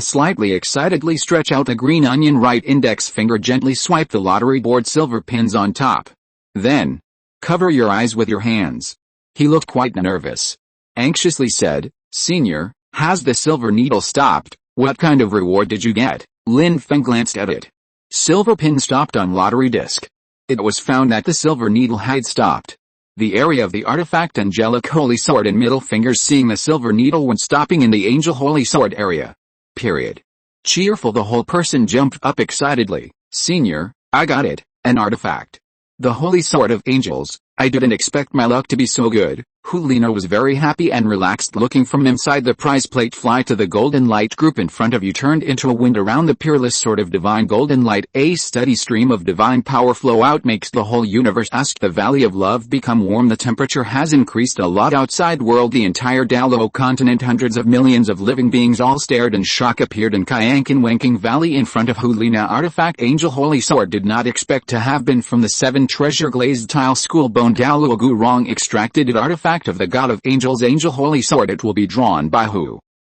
slightly excitedly stretch out the green onion. Right index finger gently swipe the lottery board. Silver pins on top. Then, cover your eyes with your hands. He looked quite nervous. Anxiously said, Senior, has the silver needle stopped? What kind of reward did you get? Lin Feng glanced at it. Silver pin stopped on lottery disc. It was found that the silver needle had stopped. The area of the artifact angelic holy sword and middle fingers, seeing the silver needle when stopping in the angel holy sword area. Period. Cheerful, the whole person jumped up excitedly. Senior, I got it, an artifact. The holy sword of angels. I didn't expect my luck to be so good. Liena was very happy and relaxed. Looking from inside the prize plate, fly to the golden light group in front of you, turned into a wind around the peerless sword of divine golden light. A steady stream of divine power flow out, makes the whole universe ask. The valley of love become warm. The temperature has increased a lot outside world. The entire Douluo Continent, hundreds of millions of living beings all stared in shock. Appeared in Kyankin Wenking Valley in front of Liena. Artifact angel holy sword. Did not expect to have been from the 7 treasure glazed tile school. Bone Douluo Gu Rong extracted it. Artifact of the god of angels angel holy sword. It will be drawn by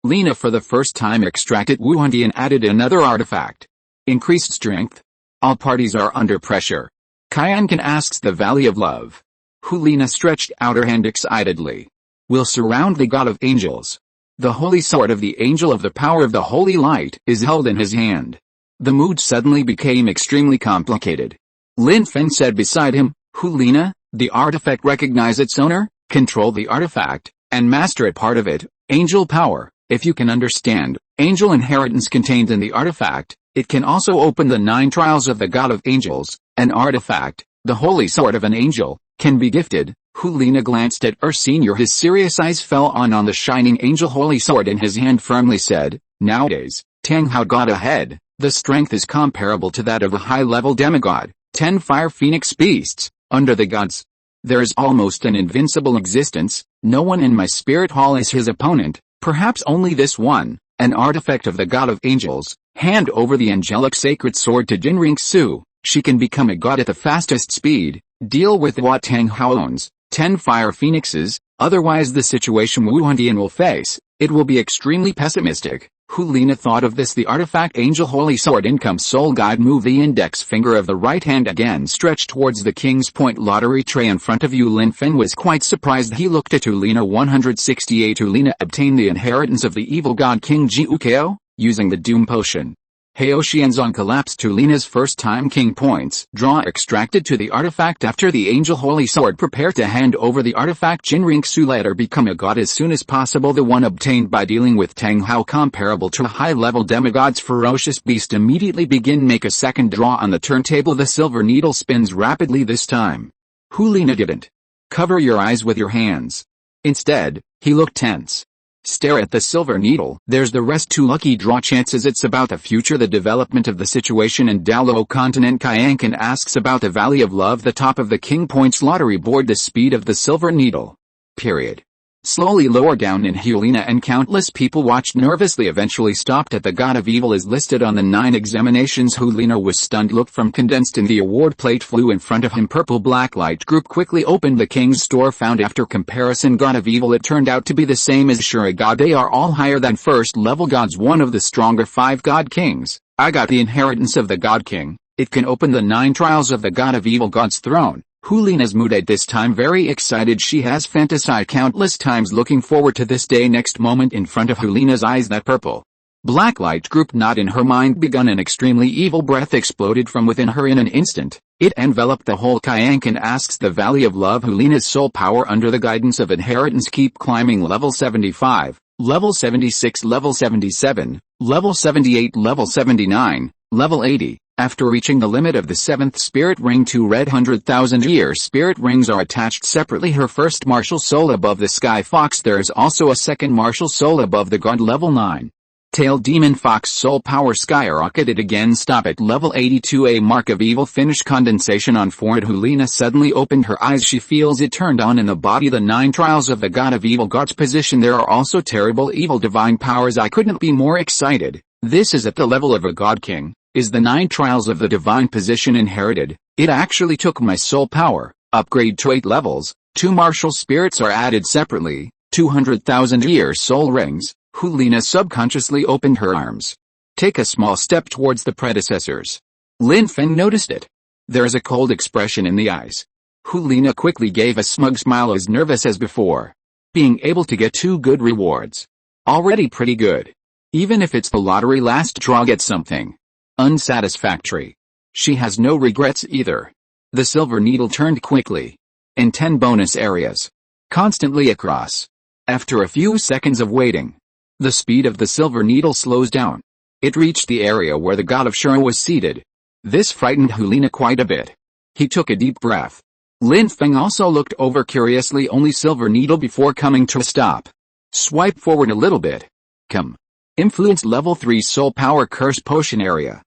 Liena for the first time. Extracted Wuhun Temple, added another artifact. Increased strength. All parties are under pressure. Kyankin asks the valley of love. Liena stretched out her hand excitedly. Will surround the god of angels. The holy sword of the angel of the power of the holy light is held in his hand. The mood suddenly became extremely complicated. Lin Feng said beside him, Liena, the artifact, recognize its owner, control the artifact, and master it. Part of it, angel power. If you can understand angel inheritance contained in the artifact, it can also open the 9 trials of the god of angels. An artifact, the holy sword of an angel, can be gifted. Liena glanced at her senior. His serious eyes fell on the shining angel holy sword in his hand. Firmly said, nowadays, Tang Hao got ahead. The strength is comparable to that of a high-level demigod. 10 fire phoenix beasts, under the gods. There is almost an invincible existence. No one in my spirit hall is his opponent, perhaps only this one, an artifact of the god of angels. Hand over the angelic sacred sword to Jinrixu. She can become a god at the fastest speed. Deal with what Tang Hao owns, 10 fire phoenixes, otherwise the situation Wuhun Temple will face, it will be extremely pessimistic. Liena thought of this. The artifact angel holy sword income soul guide. Move the index finger of the right hand again, stretch towards the King's Point lottery tray in front of you. Lin Feng was quite surprised. He looked at Liena. 168. Liena obtained the inheritance of the evil god King Jiukeo, using the doom potion. Heoxianzong collapsed to Liena's first time king points. Draw extracted to the artifact after the angel holy sword. Prepare to hand over the artifact. Jinrixu, let her become a god as soon as possible. The one obtained by dealing with Tang Hao, comparable to a high-level demigod's ferocious beast. Immediately begin. Make a second draw on the turntable. The silver needle spins rapidly this time. Liena didn't cover your eyes with your hands. Instead, he looked tense. Stare at the silver needle. There's the rest. 2 lucky draw chances. It's about the future, the development of the situation in Douluo Continent. Kyankin asks about the valley of love. The top of the King Points lottery board. The speed of the silver needle. Period. Slowly lower down in Liena, and countless people watched nervously. Eventually stopped at the god of evil is listed on the 9 examinations. Liena was stunned. Look from condensed in the award plate flew in front of him. Purple black light group quickly opened the king's store. Found after comparison god of evil, it turned out to be the same as Shura god. They are all higher than first level gods. One of the stronger 5 god kings. I got the inheritance of the god king. It can open the 9 trials of the god of evil god's throne. Liena's mood at this time very excited. She has fantasized countless times looking forward to this day. Next moment in front of Liena's eyes, that purple black light group not in her mind begun. An extremely evil breath exploded from within her in an instant. It enveloped the whole. Kyankin asks the valley of love. Liena's soul power under the guidance of inheritance. Keep climbing. Level 75, level 76, level 77, level 78, level 79. Level 80. After reaching the limit of the 7th spirit ring, 2 red 100,000-year spirit rings are attached separately. Her first martial soul above the sky fox. There is also a second martial soul above the god. Level 9. Tail demon fox soul power skyrocketed again. Stop at level 82. A mark of evil finish. Condensation on forehead. Liena suddenly opened her eyes. She feels it turned on in the body. The 9 trials of the god of evil. God's position. There are also terrible evil divine powers. I couldn't be more excited. This is at the level of a god king. Is the 9 trials of the divine position inherited? It actually took my soul power upgrade to 8 levels. 2 martial spirits are added separately. 200,000-year soul rings. Liena subconsciously opened her arms. Take a small step towards the predecessors. Lin Feng noticed it. There is a cold expression in the eyes. Liena quickly gave a smug smile, as nervous as before. Being able to get 2 good rewards. Already pretty good. Even if it's the lottery last draw, get something unsatisfactory. She has no regrets either. The silver needle turned quickly. In 10 bonus areas. Constantly across. After a few seconds of waiting, the speed of the silver needle slows down. It reached the area where the god of Shura was seated. This frightened Liena quite a bit. He took a deep breath. Lin Feng also looked over curiously. Only silver needle before coming to a stop. Swipe forward a little bit. Come. Influence level 3 soul power curse potion area.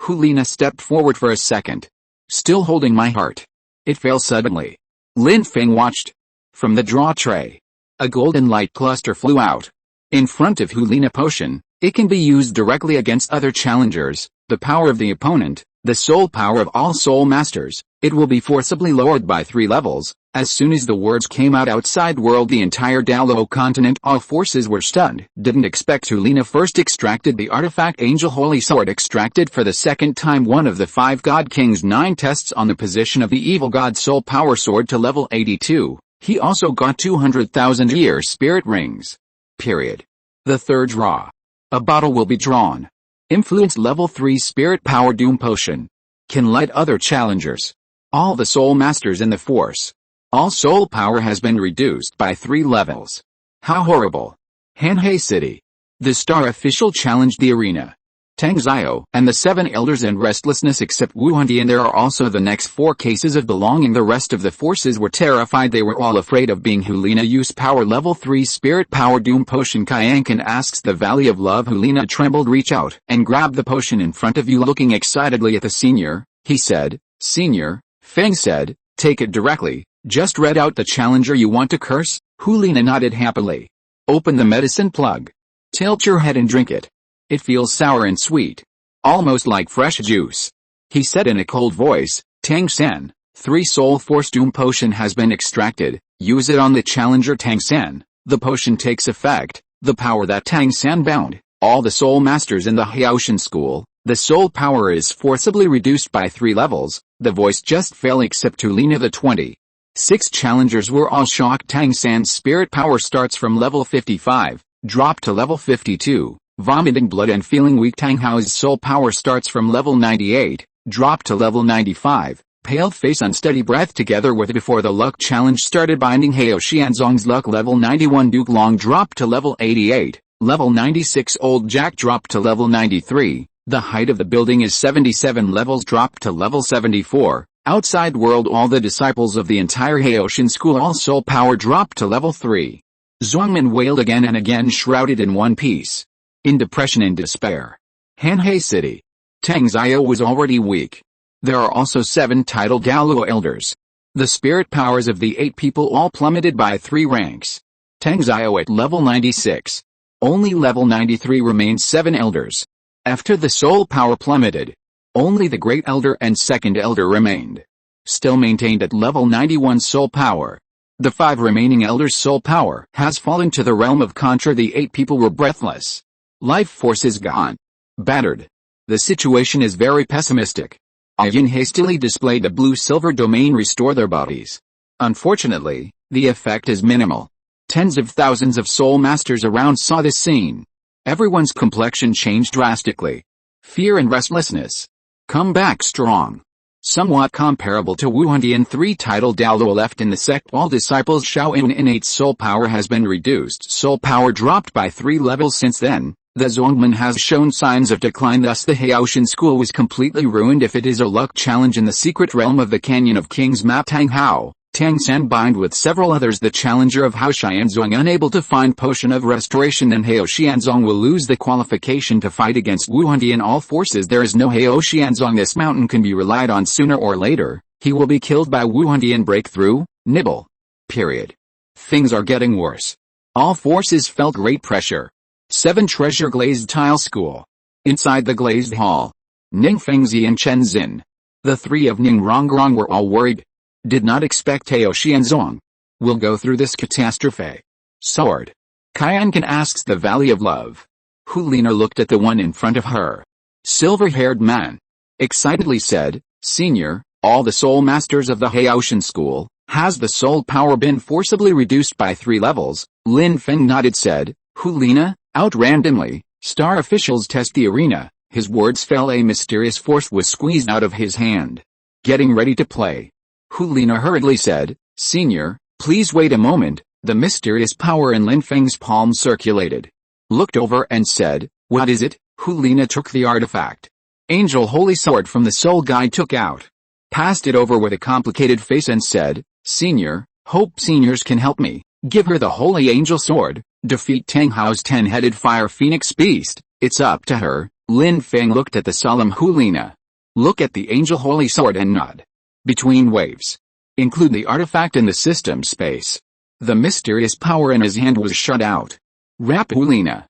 Liena stepped forward for a second. Still holding my heart. It fell suddenly. Lin Feng watched. From the draw tray, a golden light cluster flew out. In front of Liena potion, it can be used directly against other challengers. The power of the opponent, the soul power of all soul masters. It will be forcibly lowered by 3 levels. As soon as the words came out, outside world, the entire Douluo Continent, all forces were stunned. Didn't expect. Liena first extracted the artifact Angel Holy Sword. Extracted for the second time one of the 5 God King's 9 tests on the position of the evil god soul power sword to level 82. He also got 200,000-year spirit rings. Period. The third draw. A bottle will be drawn. Influence level 3 spirit power doom potion. Can light other challengers. All the soul masters in the force. All soul power has been reduced by 3 levels. How horrible. Hanhei City. The star official challenged the arena. Tang Zio and the 7 elders and restlessness except Wuhun, and there are also the next 4 cases of belonging. The rest of the forces were terrified. They were all afraid of being Liena. Use power level 3 spirit power doom potion. Kyankan asks the Valley of Love. Liena trembled. Reach out and grab the potion in front of you. Looking excitedly at the senior, he said. Senior, Feng said, take it directly. Just read out the challenger you want to curse. Liena nodded happily. Open the medicine plug. Tilt your head and drink it. It feels sour and sweet. Almost like fresh juice. He said in a cold voice. Tang San, 3 soul force doom potion has been extracted. Use it on the challenger Tang San. The potion takes effect. The power that Tang San bound all the soul masters in the Haoshan school. The soul power is forcibly reduced by 3 levels. The voice just fell except Liena. The 26 challengers were all shocked. Tang San's spirit power starts from level 55. Drop to level 52. Vomiting blood and feeling weak. Tang Hao's soul power starts from level 98, drop to level 95, pale face, unsteady breath. Together with before the luck challenge started, binding Hao Xianzong's luck. Level 91 Duke Long dropped to level 88, level 96 Old Jack dropped to level 93, the height of the building is 77 levels, dropped to level 74, outside world all the disciples of the entire Haoshan school all soul power dropped to level 3. Zhuangmin wailed again and again, shrouded in one piece. In depression and despair. Hanhei City. Tang Zio was already weak. There are also 7 titled Douluo elders. The spirit powers of the 8 people all plummeted by 3 ranks. Tang Zio at level 96. Only level 93 remains 7 elders. After the soul power plummeted, only the great elder and second elder remained. Still maintained at level 91 soul power. The 5 remaining elders' soul power has fallen to the realm of Contra. The 8 people were breathless. Life force is gone. Battered. The situation is very pessimistic. Ayin hastily displayed a blue-silver domain restore their bodies. Unfortunately, the effect is minimal. Tens of thousands of soul masters around saw this scene. Everyone's complexion changed drastically. Fear and restlessness. Come back strong. Somewhat comparable to Wuhun 3 title Douluo left in the sect. All disciples Shaoyin innate soul power has been reduced. Soul power dropped by 3 levels since then. The Zhongman has shown signs of decline, thus the Haoshan school was completely ruined. If it is a luck challenge in the secret realm of the Canyon of Kings map, Tang San bind with several others the challenger of Hao Xianzong unable to find potion of restoration, then Hao Xianzong will lose the qualification to fight against Wuhun Temple. In all forces there is no Hao Xianzong. This mountain can be relied on. Sooner or later, he will be killed by Wuhun Temple. Breakthrough, nibble. Period. Things are getting worse. All forces felt great pressure. 7 Treasure Glazed Tile School. Inside the glazed hall, Ning Fengzi and Chen Xin, the 3 of Ning Rongrong, were all worried. Did not expect Hao Xianzong will go through this catastrophe. Sword. Qiankan asks the Valley of Love. Liena looked at the one in front of her. Silver-haired man excitedly said, Senior, all the soul masters of the Haoshan school, has the soul power been forcibly reduced by 3 levels? Lin Feng nodded, said, Liena, out randomly, star officials test the arena. His words fell. A mysterious force was squeezed out of his hand. Getting ready to play. Liena hurriedly said, Senior, please wait a moment. The mysterious power in Lin Feng's palm circulated. Looked over and said, what is it? Liena took the artifact. Angel Holy Sword from the Soul Guide took out. Passed it over with a complicated face and said, Senior, hope seniors can help me. Give her the Holy Angel Sword. Defeat Tang Hao's 10-headed fire phoenix beast. It's up to her. Lin Feng looked at the solemn Liena. Look at the Angel Holy Sword and nod. Between waves. Include the artifact in the system space. The mysterious power in his hand was shut out. Wrap Liena.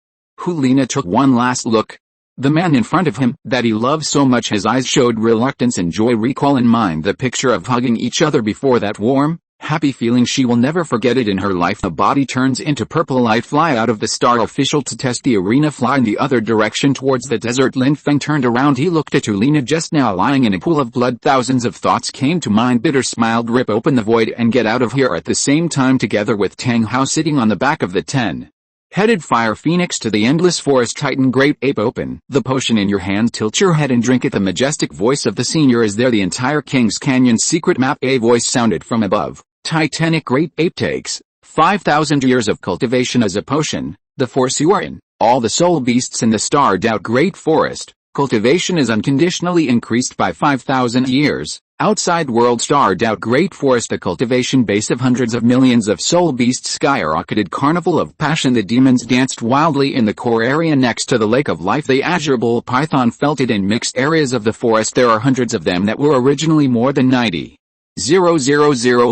Liena took one last look. The man in front of him, that he loved so much, his eyes showed reluctance and joy. Recall in mind the picture of hugging each other before, that warm, happy feeling. She will never forget it in her life. The body turns into purple light. Fly out of the star official to test the arena. Fly in the other direction towards the desert. Lin Feng turned around. He looked at Liena just now lying in a pool of blood. Thousands of thoughts came to mind. Bitter smiled. Rip open the void and get out of here. At the same time, together with Tang Hao sitting on the back of the 10-headed fire phoenix to the endless forest titan. Great ape, open the potion in your hand. Tilt your head and drink it. The majestic voice of the senior is there. The entire King's Canyon secret map. A voice sounded from above. Titanic great ape takes 5,000 years of cultivation as a potion. The force you are in, all the soul beasts in the starred out great forest, cultivation is unconditionally increased by 5,000 years. Outside world starred out great forest, the cultivation base of hundreds of millions of soul beasts skyrocketed. Carnival of passion. The demons danced wildly in the core area next to the lake of life. The azure bull python felt it in mixed areas of the forest. There are hundreds of them that were originally more than 90,000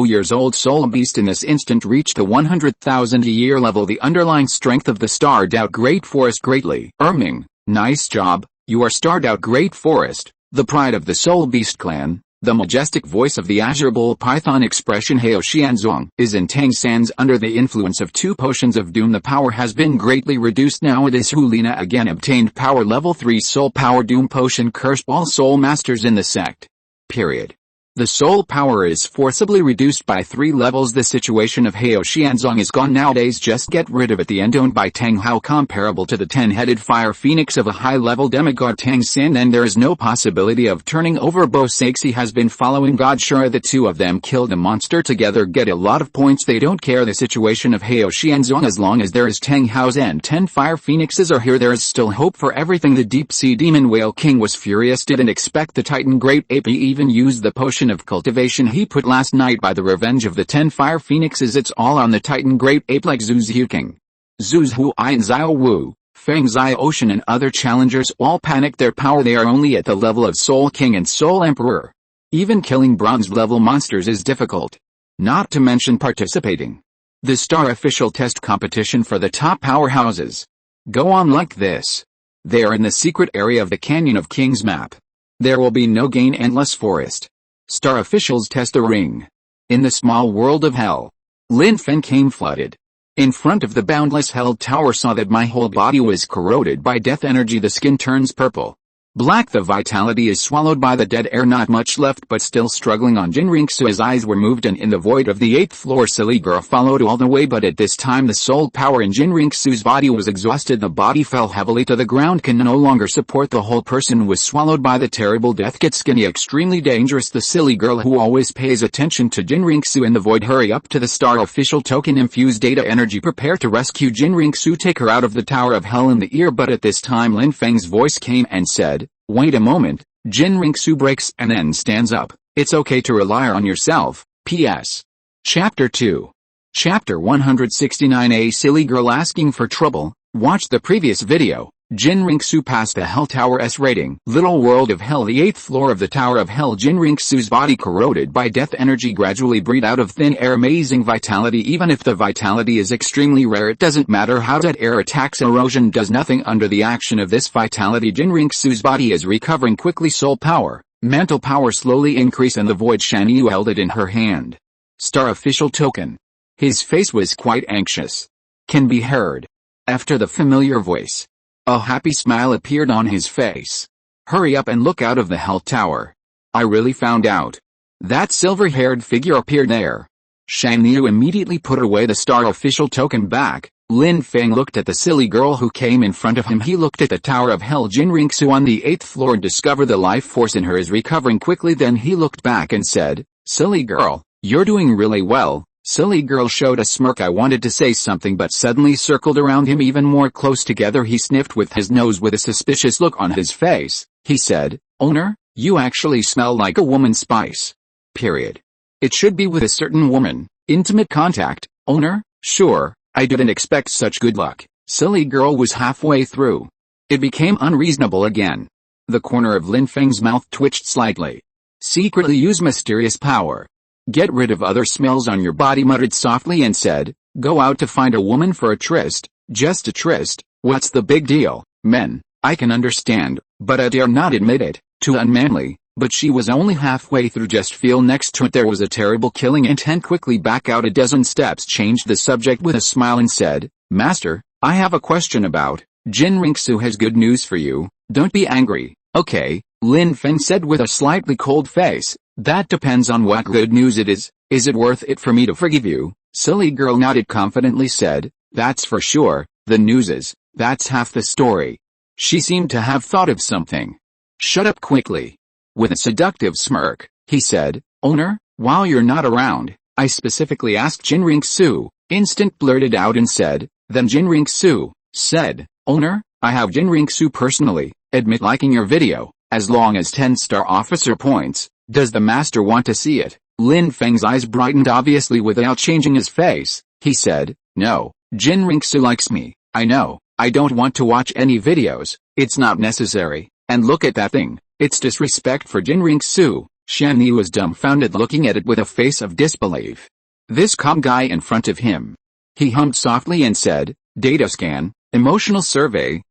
years old. Soul beast in this instant reached the 100,000 a year level. The underlying strength of the starred out great forest greatly. Erming, nice job, you are starred out great forest, the pride of the soul beast clan. The majestic voice of the azure bull python expression. Hao Xianzong is in Tang San's under the influence of 2 potions of doom. The power has been greatly reduced. Now it is Liena again obtained power level 3 soul power doom potion. Cursed all soul masters in the sect. Period. The soul power is forcibly reduced by 3 levels. The situation of Hao Xianzong is gone nowadays. Just get rid of it. The end owned by Tang Hao, comparable to the 10-headed fire phoenix of a high-level demigod Tang San. And there is no possibility of turning over. Bo Saxi has been following God Shura. The 2 of them killed a monster together, get a lot of points. They don't care the situation of Hao Xianzong. As long as there is Tang Hao's and 10 fire phoenixes are here, there is still hope for everything. The deep sea demon whale king was furious. Didn't expect the titan great ape. He even used the potion of cultivation he put last night by the revenge of the 10 fire phoenixes. It's all on the titan great ape, like Zhu King, Zhu Huai, Xiao Wu, Feng Zai Ocean and other challengers all panicked their power. They are only at the level of Soul King and Soul Emperor. Even killing bronze level monsters is difficult. Not to mention participating the star official test competition for the top powerhouses. Go on like this. They are in the secret area of the Canyon of Kings map. There will be no gain. Endless forest. Star officials test the ring. In the small world of hell. Lin Feng came flooded. In front of the boundless hell tower, saw that my whole body was corroded by death energy. The skin turns purple. Black. The vitality is swallowed by the dead air. Not much left but still struggling on Jinriksu's eyes were moved, and in the void of the 8th floor silly girl followed all the way, but at this time the soul power in Jinriksu's body was exhausted. The body fell heavily to the ground, can no longer support the whole person, was swallowed by the terrible death. Get skinny, extremely dangerous. The silly girl who always pays attention to Jinriksu in the void, hurry up to the star official token, infuse data energy, prepare to rescue Jinriksu, take her out of the Tower of Hell in the ear. But at this time Lin Feng's voice came and said, "Wait a moment." Jinriksu breaks and then stands up. It's okay to rely on yourself. P.S. Chapter 2. Chapter 169. A silly girl asking for trouble. Watch the previous video. Jinriksu passed the Hell Tower's rating. Little world of Hell. The 8th floor of the Tower of Hell. Jinriksu's body corroded by death energy gradually breathed out of thin air. Amazing vitality. Even if the vitality is extremely rare, it doesn't matter how dead air attacks. Erosion does nothing under the action of this vitality. Jinriksu's body is recovering quickly. Soul power, mental power slowly increase in the void. Shan Yu held it in her hand. Star official token. His face was quite anxious. Can be heard. After the familiar voice, a happy smile appeared on his face. Hurry up and look out of the Hell Tower. I really found out. That silver-haired figure appeared there. Shan Yu immediately put away the star official token back. Lin Feng looked at the silly girl who came in front of him. He looked at the Tower of Hell. Jinriksu on the 8th floor and discovered the life force in her is recovering quickly. Then he looked back and said, "Silly girl, you're doing really well." Silly girl showed a smirk. I wanted to say something but suddenly circled around him even more close together. He sniffed with his nose with a suspicious look on his face. He said, "Owner, you actually smell like a woman's spice. Period. It should be with a certain woman. Intimate contact, owner?" "Sure, I didn't expect such good luck." Silly girl was halfway through. It became unreasonable again. The corner of Lin Feng's mouth twitched slightly. "Secretly use mysterious power. Get rid of other smells on your body," muttered softly and said, "Go out to find a woman for a tryst." "Just a tryst? What's the big deal?" "Men, I can understand, but I dare not admit it. Too unmanly." But she was only halfway through. "Just feel next to it there was a terrible killing intent." Quickly back out a dozen steps, changed the subject with a smile and said, "Master, I have a question about Jinriksu has good news for you. Don't be angry, okay?" Lin Feng said with a slightly cold face. "That depends on what good news it is. Is it worth it for me to forgive you?" Silly girl nodded confidently, said, "That's for sure. The news is, that's half the story." She seemed to have thought of something. "Shut up quickly." With a seductive smirk, he said, "Owner, while you're not around, I specifically asked Jinriksu." Instant blurted out and said. Then Jinriksu said, "Owner, I have Jinriksu personally admit liking your video, as long as 10-star officer points. Does the master want to see it?" Lin Feng's eyes brightened, obviously without changing his face. He said, "No, Jinriksu likes me. I know. I don't want to watch any videos. It's not necessary. And look at that thing. It's disrespect for Jinriksu." Shan Yu was dumbfounded, looking at it with a face of disbelief. This calm guy in front of him. He hummed softly and said, "Data scan, emotional survey."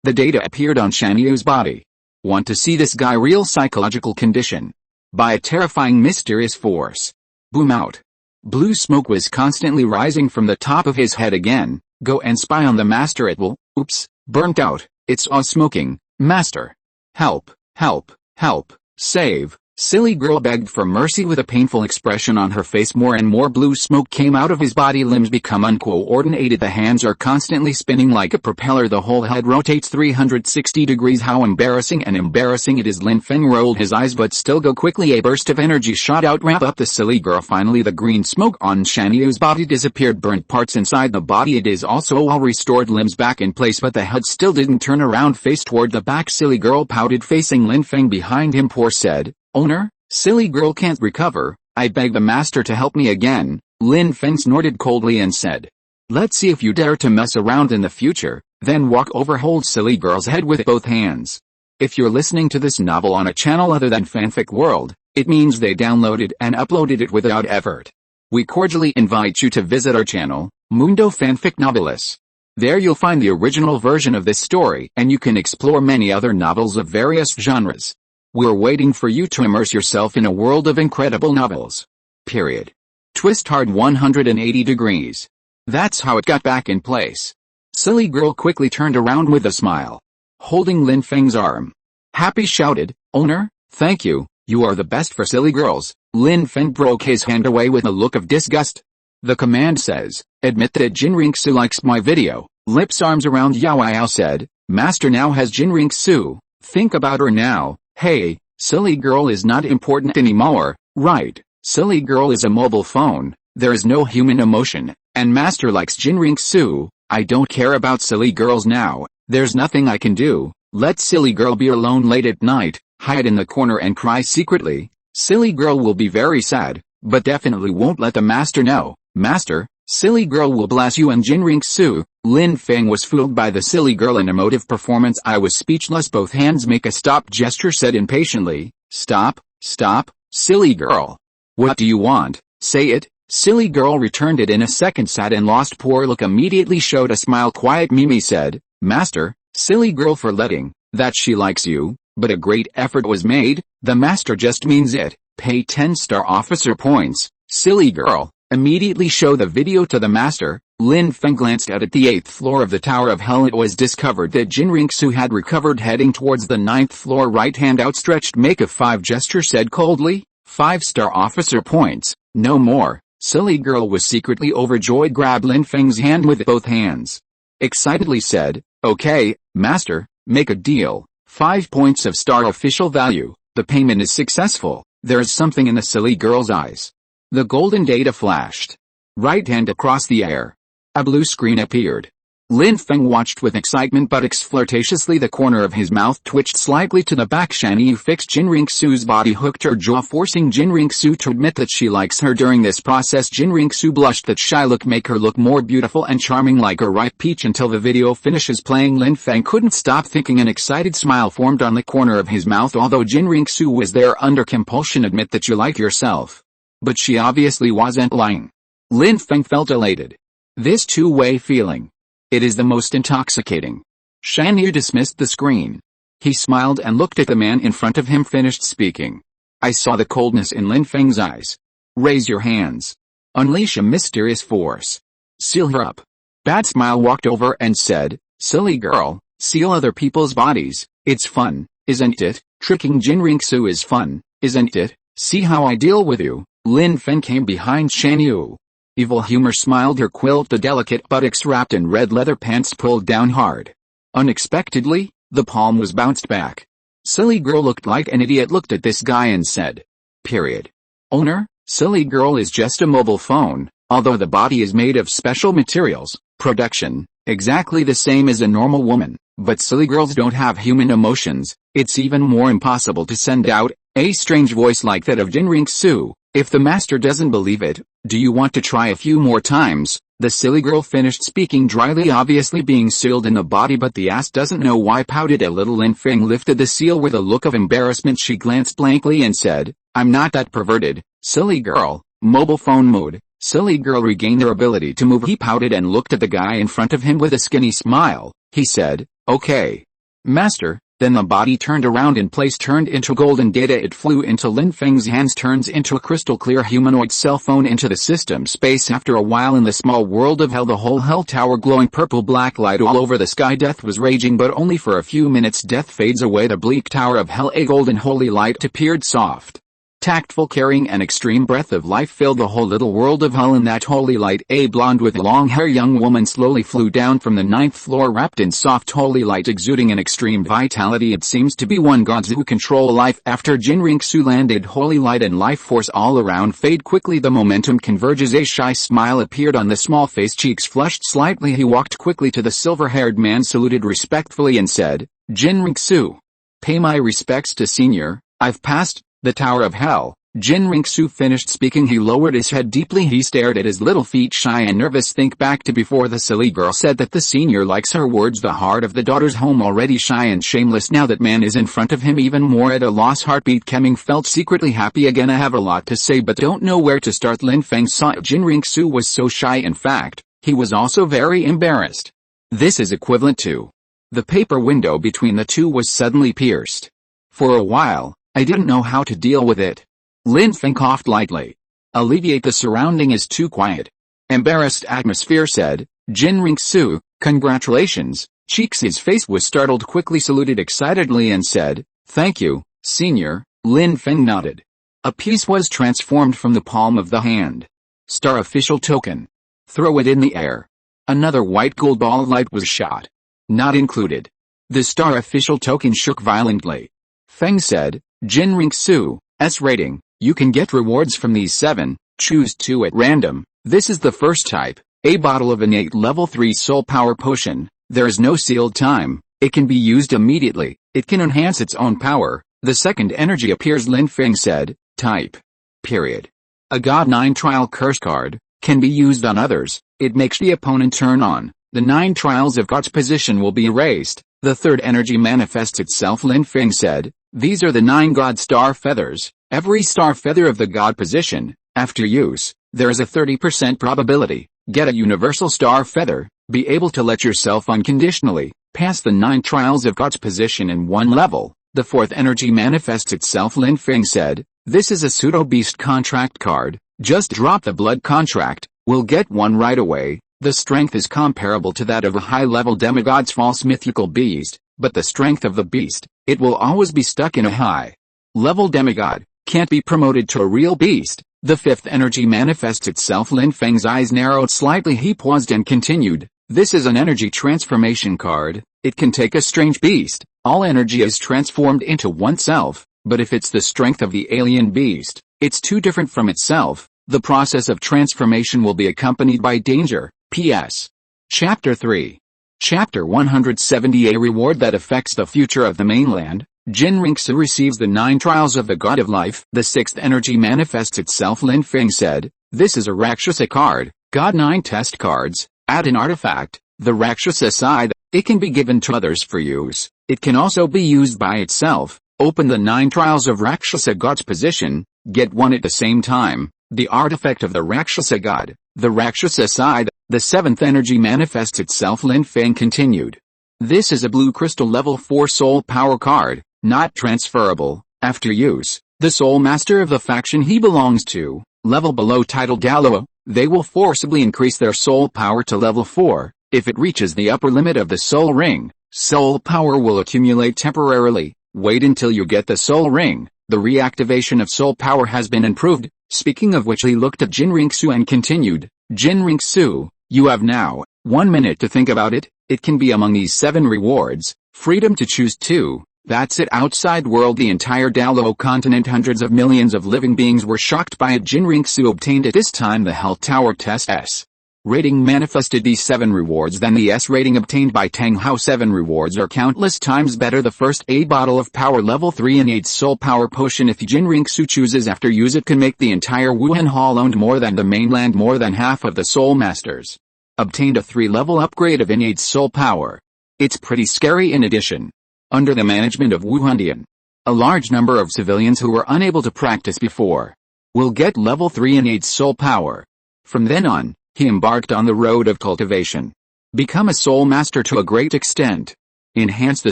The data appeared on Shan Yu's body. "Want to see this guy real psychological condition? By a terrifying mysterious force." Boom out. Blue smoke was constantly rising from the top of his head again. "Go and spy on the master, it will." "Oops, burnt out. It's all smoking. Master. Help, help, help, save." Silly girl begged for mercy with a painful expression on her face. More and more blue smoke came out of his body. Limbs become uncoordinated. The hands are constantly spinning like a propeller. The whole head rotates 360 degrees. How embarrassing and embarrassing it is. Lin Feng rolled his eyes, but still go quickly. A burst of energy shot out. Wrap up the silly girl. Finally the green smoke on Shan Yu's body disappeared. Burnt parts inside the body. It is also all restored. Limbs back in place, but the head still didn't turn around. Face toward the back. Silly girl pouted, facing Lin Feng behind him. Poor said, "Owner, silly girl can't recover. I beg the master to help me again." Lin Feng snorted coldly and said, "Let's see if you dare to mess around in the future." Then walk over, hold silly girl's head with both hands. If you're listening to this novel on a channel other than Fanfic World, it means they downloaded and uploaded it without effort. We cordially invite you to visit our channel, Mundo Fanfic Novelis. There you'll find the original version of this story, and you can explore many other novels of various genres. We're waiting for you to immerse yourself in a world of incredible novels. Period. Twist hard 180 degrees. That's how it got back in place. Silly girl quickly turned around with a smile, holding Lin Feng's arm. Happy shouted, "Owner, thank you, you are the best for silly girls." Lin Feng broke his hand away with a look of disgust. The command says, "Admit that Jinriksu likes my video." Lips arms around Yao Yao said, "Master now has Jinriksu. Think about her now. Hey, silly girl is not important anymore, right? Silly girl is a mobile phone, there is no human emotion, and Master likes Jinriksu. I don't care about silly girls now, there's nothing I can do. Let silly girl be alone late at night, hide in the corner and cry secretly. Silly girl will be very sad, but definitely won't let the Master know. Master, silly girl will bless you and Jinriksu." Lin Feng was fooled by the silly girl and emotive performance. I was speechless. Both hands make a stop gesture, said impatiently, "Stop, stop, silly girl. What do you want? Say it." Silly girl returned it in a second. Sad and lost. Poor look immediately showed a smile. Quiet Mimi said, "Master, silly girl for letting that she likes you, but a great effort was made. The Master just means it. Pay 10-star officer points." Silly girl, immediately show the video to the Master. Lin Feng glanced out at the 8th floor of the Tower of Hell. It was discovered that Jinriksu had recovered. Heading towards the 9th floor, right hand outstretched, make a 5 gesture, said coldly, 5-star officer points, no more." Silly girl was secretly overjoyed. Grabbed Lin Feng's hand with both hands. Excitedly said, "Okay, Master, make a deal. 5 points of star official value. The payment is successful." There is something in the silly girl's eyes. The golden data flashed. Right hand across the air. A blue screen appeared. Lin Feng watched with excitement, but flirtatiously the corner of his mouth twitched slightly to the back. Shanyu fixed Jinriksu's body, hooked her jaw, forcing Jinriksu to admit that she likes her. During this process, Jinriksu blushed. That shy look make her look more beautiful and charming, like a ripe peach. Until the video finishes playing, Lin Feng couldn't stop thinking. An excited smile formed on the corner of his mouth. Although Jinriksu was there under compulsion, admit that you like yourself. But she obviously wasn't lying. Lin Feng felt elated. This two-way feeling. It is the most intoxicating. Shanyu dismissed the screen. He smiled and looked at the man in front of him. Finished speaking. I saw the coldness in Lin Feng's eyes. Raise your hands. Unleash a mysterious force. Seal her up. Bad Smile walked over and said, "Silly girl, seal other people's bodies. It's fun, isn't it? Tricking Jinriksu is fun, isn't it? See how I deal with you." Lin Feng came behind Shanyu. Evil humor smiled. Her quilt, the delicate buttocks wrapped in red leather pants, pulled down hard. Unexpectedly, the palm was bounced back. Silly girl looked like an idiot, looked at this guy and said, "Period. Owner, silly girl is just a mobile phone, although the body is made of special materials, production, exactly the same as a normal woman, but silly girls don't have human emotions. It's even more impossible to send out a strange voice like that of Jinriksu. If the Master doesn't believe it, do you want to try a few more times?" The silly girl finished speaking dryly, obviously being sealed in the body, but the ass doesn't know why, pouted a little. Lin Feng lifted the seal with a look of embarrassment. She glanced blankly and said, "I'm not that perverted, silly girl." Mobile phone mode. Silly girl regained her ability to move. He pouted and looked at the guy in front of him with a skinny smile. He said, "Okay, Master." Then the body turned around in place, turned into golden data. It flew into Lin Feng's hands, turns into a crystal clear humanoid cell phone into the system space. After a while, in the small world of hell, the whole hell tower glowing purple black light all over the sky. Death was raging, but only for a few minutes. Death fades away. The bleak tower of hell, a golden holy light appeared. Soft, tactful, caring, and extreme breath of life filled the whole little world of hell. In that holy light, a blonde with long hair young woman slowly flew down from the 9th floor, wrapped in soft holy light, exuding an extreme vitality. It seems to be one gods who control life. After Jinriksu landed, holy light and life force all around fade quickly. The momentum converges. A shy smile appeared on the small face, cheeks flushed slightly. He walked quickly to the silver-haired man, saluted respectfully and said, "Jinriksu, pay my respects to senior. I've passed the Tower of Hell." Jinriksu finished speaking. He lowered his head deeply. He stared at his little feet, shy and nervous. Think back to before the silly girl said that the senior likes her. Words, the heart of the daughter's home, already shy and shameless. Now that man is in front of him, even more at a loss. Heartbeat coming, felt secretly happy again. I have a lot to say but don't know where to start. Lin Feng saw it. Jinriksu was so shy. In fact, he was also very embarrassed. This is equivalent to the paper window between the two was suddenly pierced. For a while, I didn't know how to deal with it. Lin Feng coughed lightly. Alleviate, the surrounding is too quiet. Embarrassed atmosphere, said Jinriksu, congratulations. Cheeks, his face was startled, quickly saluted excitedly and said, Thank you, Senior, Lin Feng nodded. A piece was transformed from the palm of the hand. Star official token. Throw it in the air. Another white gold ball light was shot. Not included. The star official token shook violently. Feng said, Jinring Su, S rating, you can get rewards from these 7, choose 2 at random. This is the first type, a bottle of innate level 3 soul power potion. There is no sealed time, it can be used immediately, it can enhance its own power. The second energy appears, Lin Feng said, type. Period. A God 9 trial curse card, can be used on others, it makes the opponent turn on. The 9 trials of God's position will be erased. The third energy manifests itself, Lin Feng said. These are the 9 God star feathers. Every star feather of the God position, after use, there is a 30% probability. Get a universal star feather, be able to let yourself unconditionally pass the 9 trials of God's position in 1 level. The fourth energy manifests itself, Lin Feng said. This is a pseudo-beast contract card. Just drop the blood contract, we'll get one right away. The strength is comparable to that of a high-level demigod's false mythical beast, but the strength of the beast, it will always be stuck in a high-level demigod, can't be promoted to a real beast. The fifth energy manifests itself, Lin Feng's eyes narrowed slightly, he paused and continued. This is an energy transformation card, it can take a strange beast, all energy is transformed into oneself, but if it's the strength of the alien beast, it's too different from itself. The process of transformation will be accompanied by danger. P.S. Chapter 3. Chapter 170, a reward that affects the future of the mainland. Jinring Su receives the 9 trials of the God of Life. The sixth energy manifests itself, Lin Feng said. This is a Rakshasa card, God 9 test cards. Add an artifact, the Rakshasa side. It can be given to others for use. It can also be used by itself. Open the 9 trials of Rakshasa God's position. Get one at the same time. The artifact of the Rakshasa God, the Rakshasa side. The seventh energy manifests itself, Lin Feng continued. This is a blue crystal level 4 soul power card, not transferable. After use, the soul master of the faction he belongs to, level below titled Douluo, they will forcibly increase their soul power to level 4. If it reaches the upper limit of the soul ring, soul power will accumulate temporarily. Wait until you get the soul ring. The reactivation of soul power has been improved. Speaking of which, he looked at Jinring Su and continued. Jinring Su, you have now 1 minute to think about it. It can be among these 7 rewards. Freedom to choose 2. That's it. Outside world, the entire Douluo Continent, hundreds of millions of living beings were shocked by it. Jinring Su obtained at this time the Health Tower Test S rating manifested these 7 rewards than the S rating obtained by Tang Hao. 7 rewards are countless times better. The first, a bottle of power level 3 innate soul power potion. If Jinring Su chooses after use, it can make the entire Wuhan Hall owned more than the mainland. More than half of the soul masters obtained a 3-level upgrade of innate soul power. It's pretty scary. In addition, under the management of Wuhan, a large number of civilians who were unable to practice before will get level 3 innate soul power. From then on, he embarked on the road of cultivation. Become a soul master to a great extent. Enhance the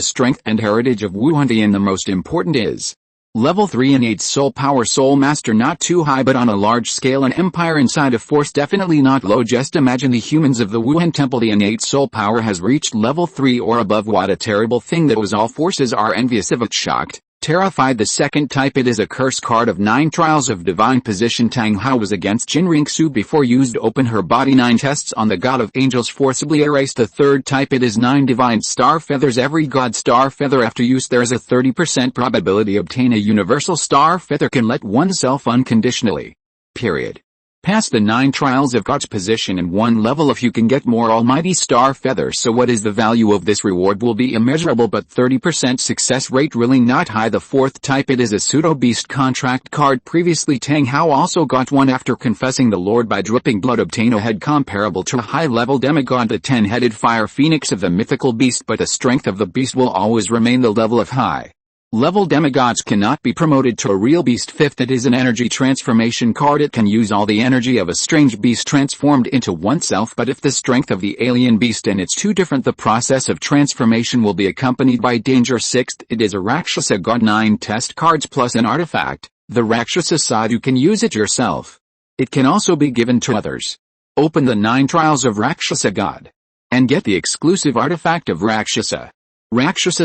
strength and heritage of Wuhan. The most important is level 3 innate soul power. Soul master, not too high but on a large scale. An empire inside a force, definitely not low. Just imagine the humans of the Wuhan Temple. The innate soul power has reached level 3 or above. What a terrible thing that was. All forces are envious of it, shocked, terrified. The second type, it is a curse card of 9 trials of divine position. Tang Hao was against Jinring Su before used. Open her body. 9 tests on the God of Angels forcibly erased. The third type, it is 9 divine star feathers. Every God star feather after use, there is a 30% probability obtain a universal star feather. Can let oneself unconditionally. Period. Pass the 9 trials of God's position in 1 level if you can get more almighty star feathers. So what is the value of this reward? Will be immeasurable, but 30% success rate really not high. The fourth type, it is a pseudo-beast contract card. Previously Tang Hao also got one after confessing the Lord by dripping blood. Obtain a head comparable to a high-level demigod, the 10-headed fire phoenix of the mythical beast, but the strength of the beast will always remain the level of high level demigods cannot be promoted to a real beast. Fifth, it is an energy transformation card. It can use all the energy of a strange beast transformed into oneself, but if the strength of the alien beast and it's too different, the process of transformation will be accompanied by danger. Sixth, it is a Rakshasa God 9 test cards plus an artifact, the Rakshasa side. You can use it yourself. It can also be given to others. Open the 9 trials of Rakshasa God and get the exclusive artifact of Rakshasa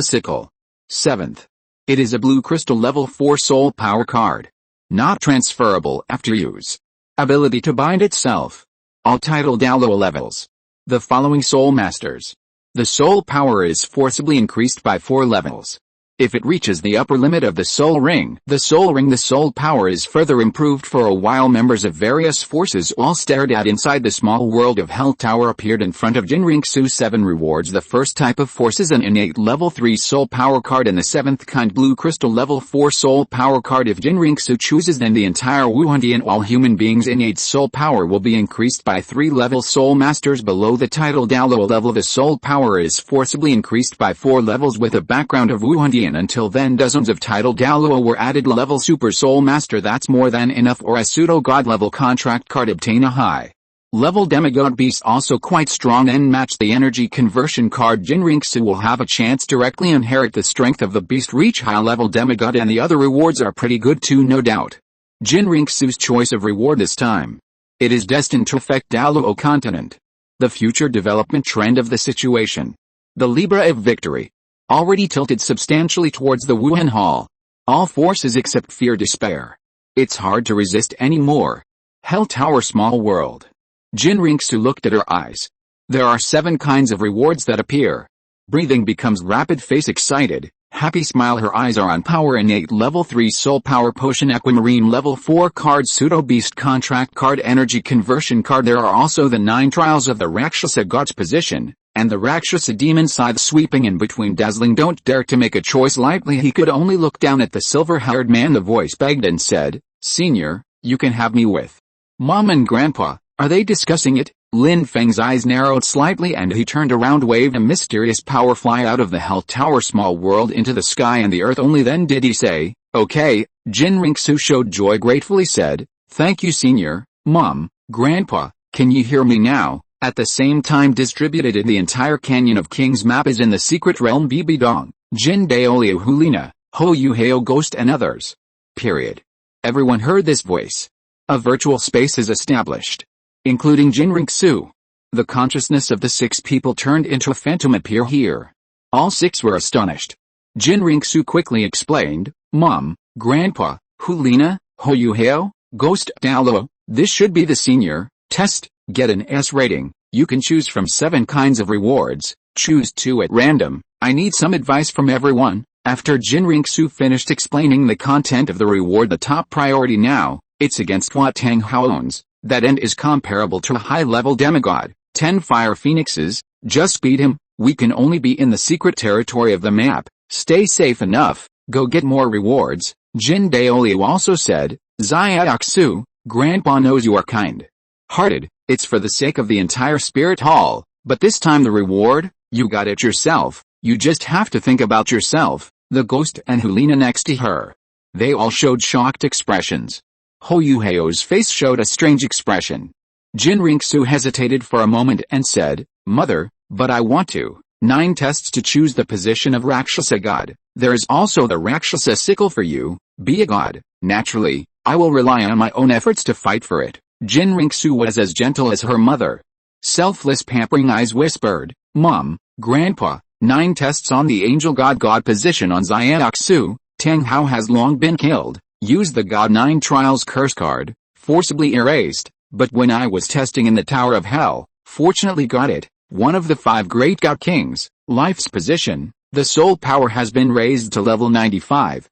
sickle. Seventh, It is a blue crystal level 4 soul power card. Not transferable after use. Ability to bind itself. All title Douluo levels. The following soul masters. The soul power is forcibly increased by 4 levels. If it reaches the upper limit of the soul ring, the soul power is further improved for a while. Members of various forces all stared at inside the small world of Hell Tower appeared in front of Jinringsu. 7 rewards. The first type of force is an innate level 3 soul power card and the 7th kind blue crystal level 4 soul power card. If Jinringsu chooses, then the entire Wuhun and all human beings' innate soul power will be increased by 3 levels. Soul masters below the title Douluo level. The soul power is forcibly increased by 4 levels with a background of Wuhun. Until then dozens of title Douluo were added. Level Super Soul Master, that's more than enough. Or a pseudo god level contract card. Obtain a high level demigod beast, also quite strong, and match the energy conversion card. Jinringsu will have a chance directly inherit the strength of the beast, reach high level demigod, and the other rewards are pretty good too, no doubt. Jinringsu's choice of reward this time. It is destined to affect Douluo Continent. The future development trend of the situation. The Libra of Victory. Already tilted substantially towards the Wuhan Hall. All forces except fear, despair. It's hard to resist anymore. Hell Tower small world. Jinringsu looked at her eyes. There are 7 kinds of rewards that appear. Breathing becomes rapid, face excited, happy smile. Her eyes are on power innate level 3 soul power potion, aquamarine level 4 card, pseudo beast contract card, energy conversion card. There are also the 9 trials of the Rakshasa god's position, and the Rakshasa demon scythe sweeping in between. Dazzling. Don't dare to make a choice lightly. He could only look down at the silver-haired man. The voice begged and said, Senior, you can have me with Mom and Grandpa. Are they discussing it? Lin Feng's eyes narrowed slightly and he turned around, waved a mysterious power fly out of the Hell Tower small world into the sky and the earth. Only then did he say, okay. Jinringsu showed joy, gratefully said, thank you, Senior, Mom, Grandpa, can you hear me now? At the same time distributed in the entire Canyon of Kings map is in the secret realm Bibi Dong, Jin Daoliu, Liena, Ho Yu Heo Ghost and others. Period. Everyone heard this voice. A virtual space is established, including Jinringsu. The consciousness of the 6 people turned into a phantom appear here. All 6 were astonished. Jinringsu quickly explained, Mom, Grandpa, Liena, Ho Yu Heo, Ghost, Douluo, this should be the senior test. Get an S rating. You can choose from 7 kinds of rewards. Choose 2 at random. I need some advice from everyone. After Jinringsu finished explaining the content of the reward, the top priority now, it's against what Tang Hao owns. That end is comparable to a high-level demigod. 10 fire phoenixes. Just beat him. We can only be in the secret territory of the map. Stay safe enough. Go get more rewards. Jin Daoliu also said, Xiaoxu, Grandpa knows you are kind-hearted. It's for the sake of the entire spirit hall, but this time the reward, you got it yourself. You just have to think about yourself. The ghost and Liena next to her. They all showed shocked expressions. Ho Yu Heo's face showed a strange expression. Jinringsu hesitated for a moment and said, Mother, but I want to. 9 tests to choose the position of Rakshasa god. There is also the Rakshasa sickle for you. Be a god. Naturally, I will rely on my own efforts to fight for it. Jinringsu was as gentle as her mother. Selfless pampering eyes whispered, Mom, Grandpa, 9 tests on the angel god position on Xiaoxu. Tang Hao has long been killed. Use the god 9 trials curse card, forcibly erased, but when I was testing in the Tower of Hell, fortunately got it. One of the 5 great god kings, life's position, the soul power has been raised to level 95.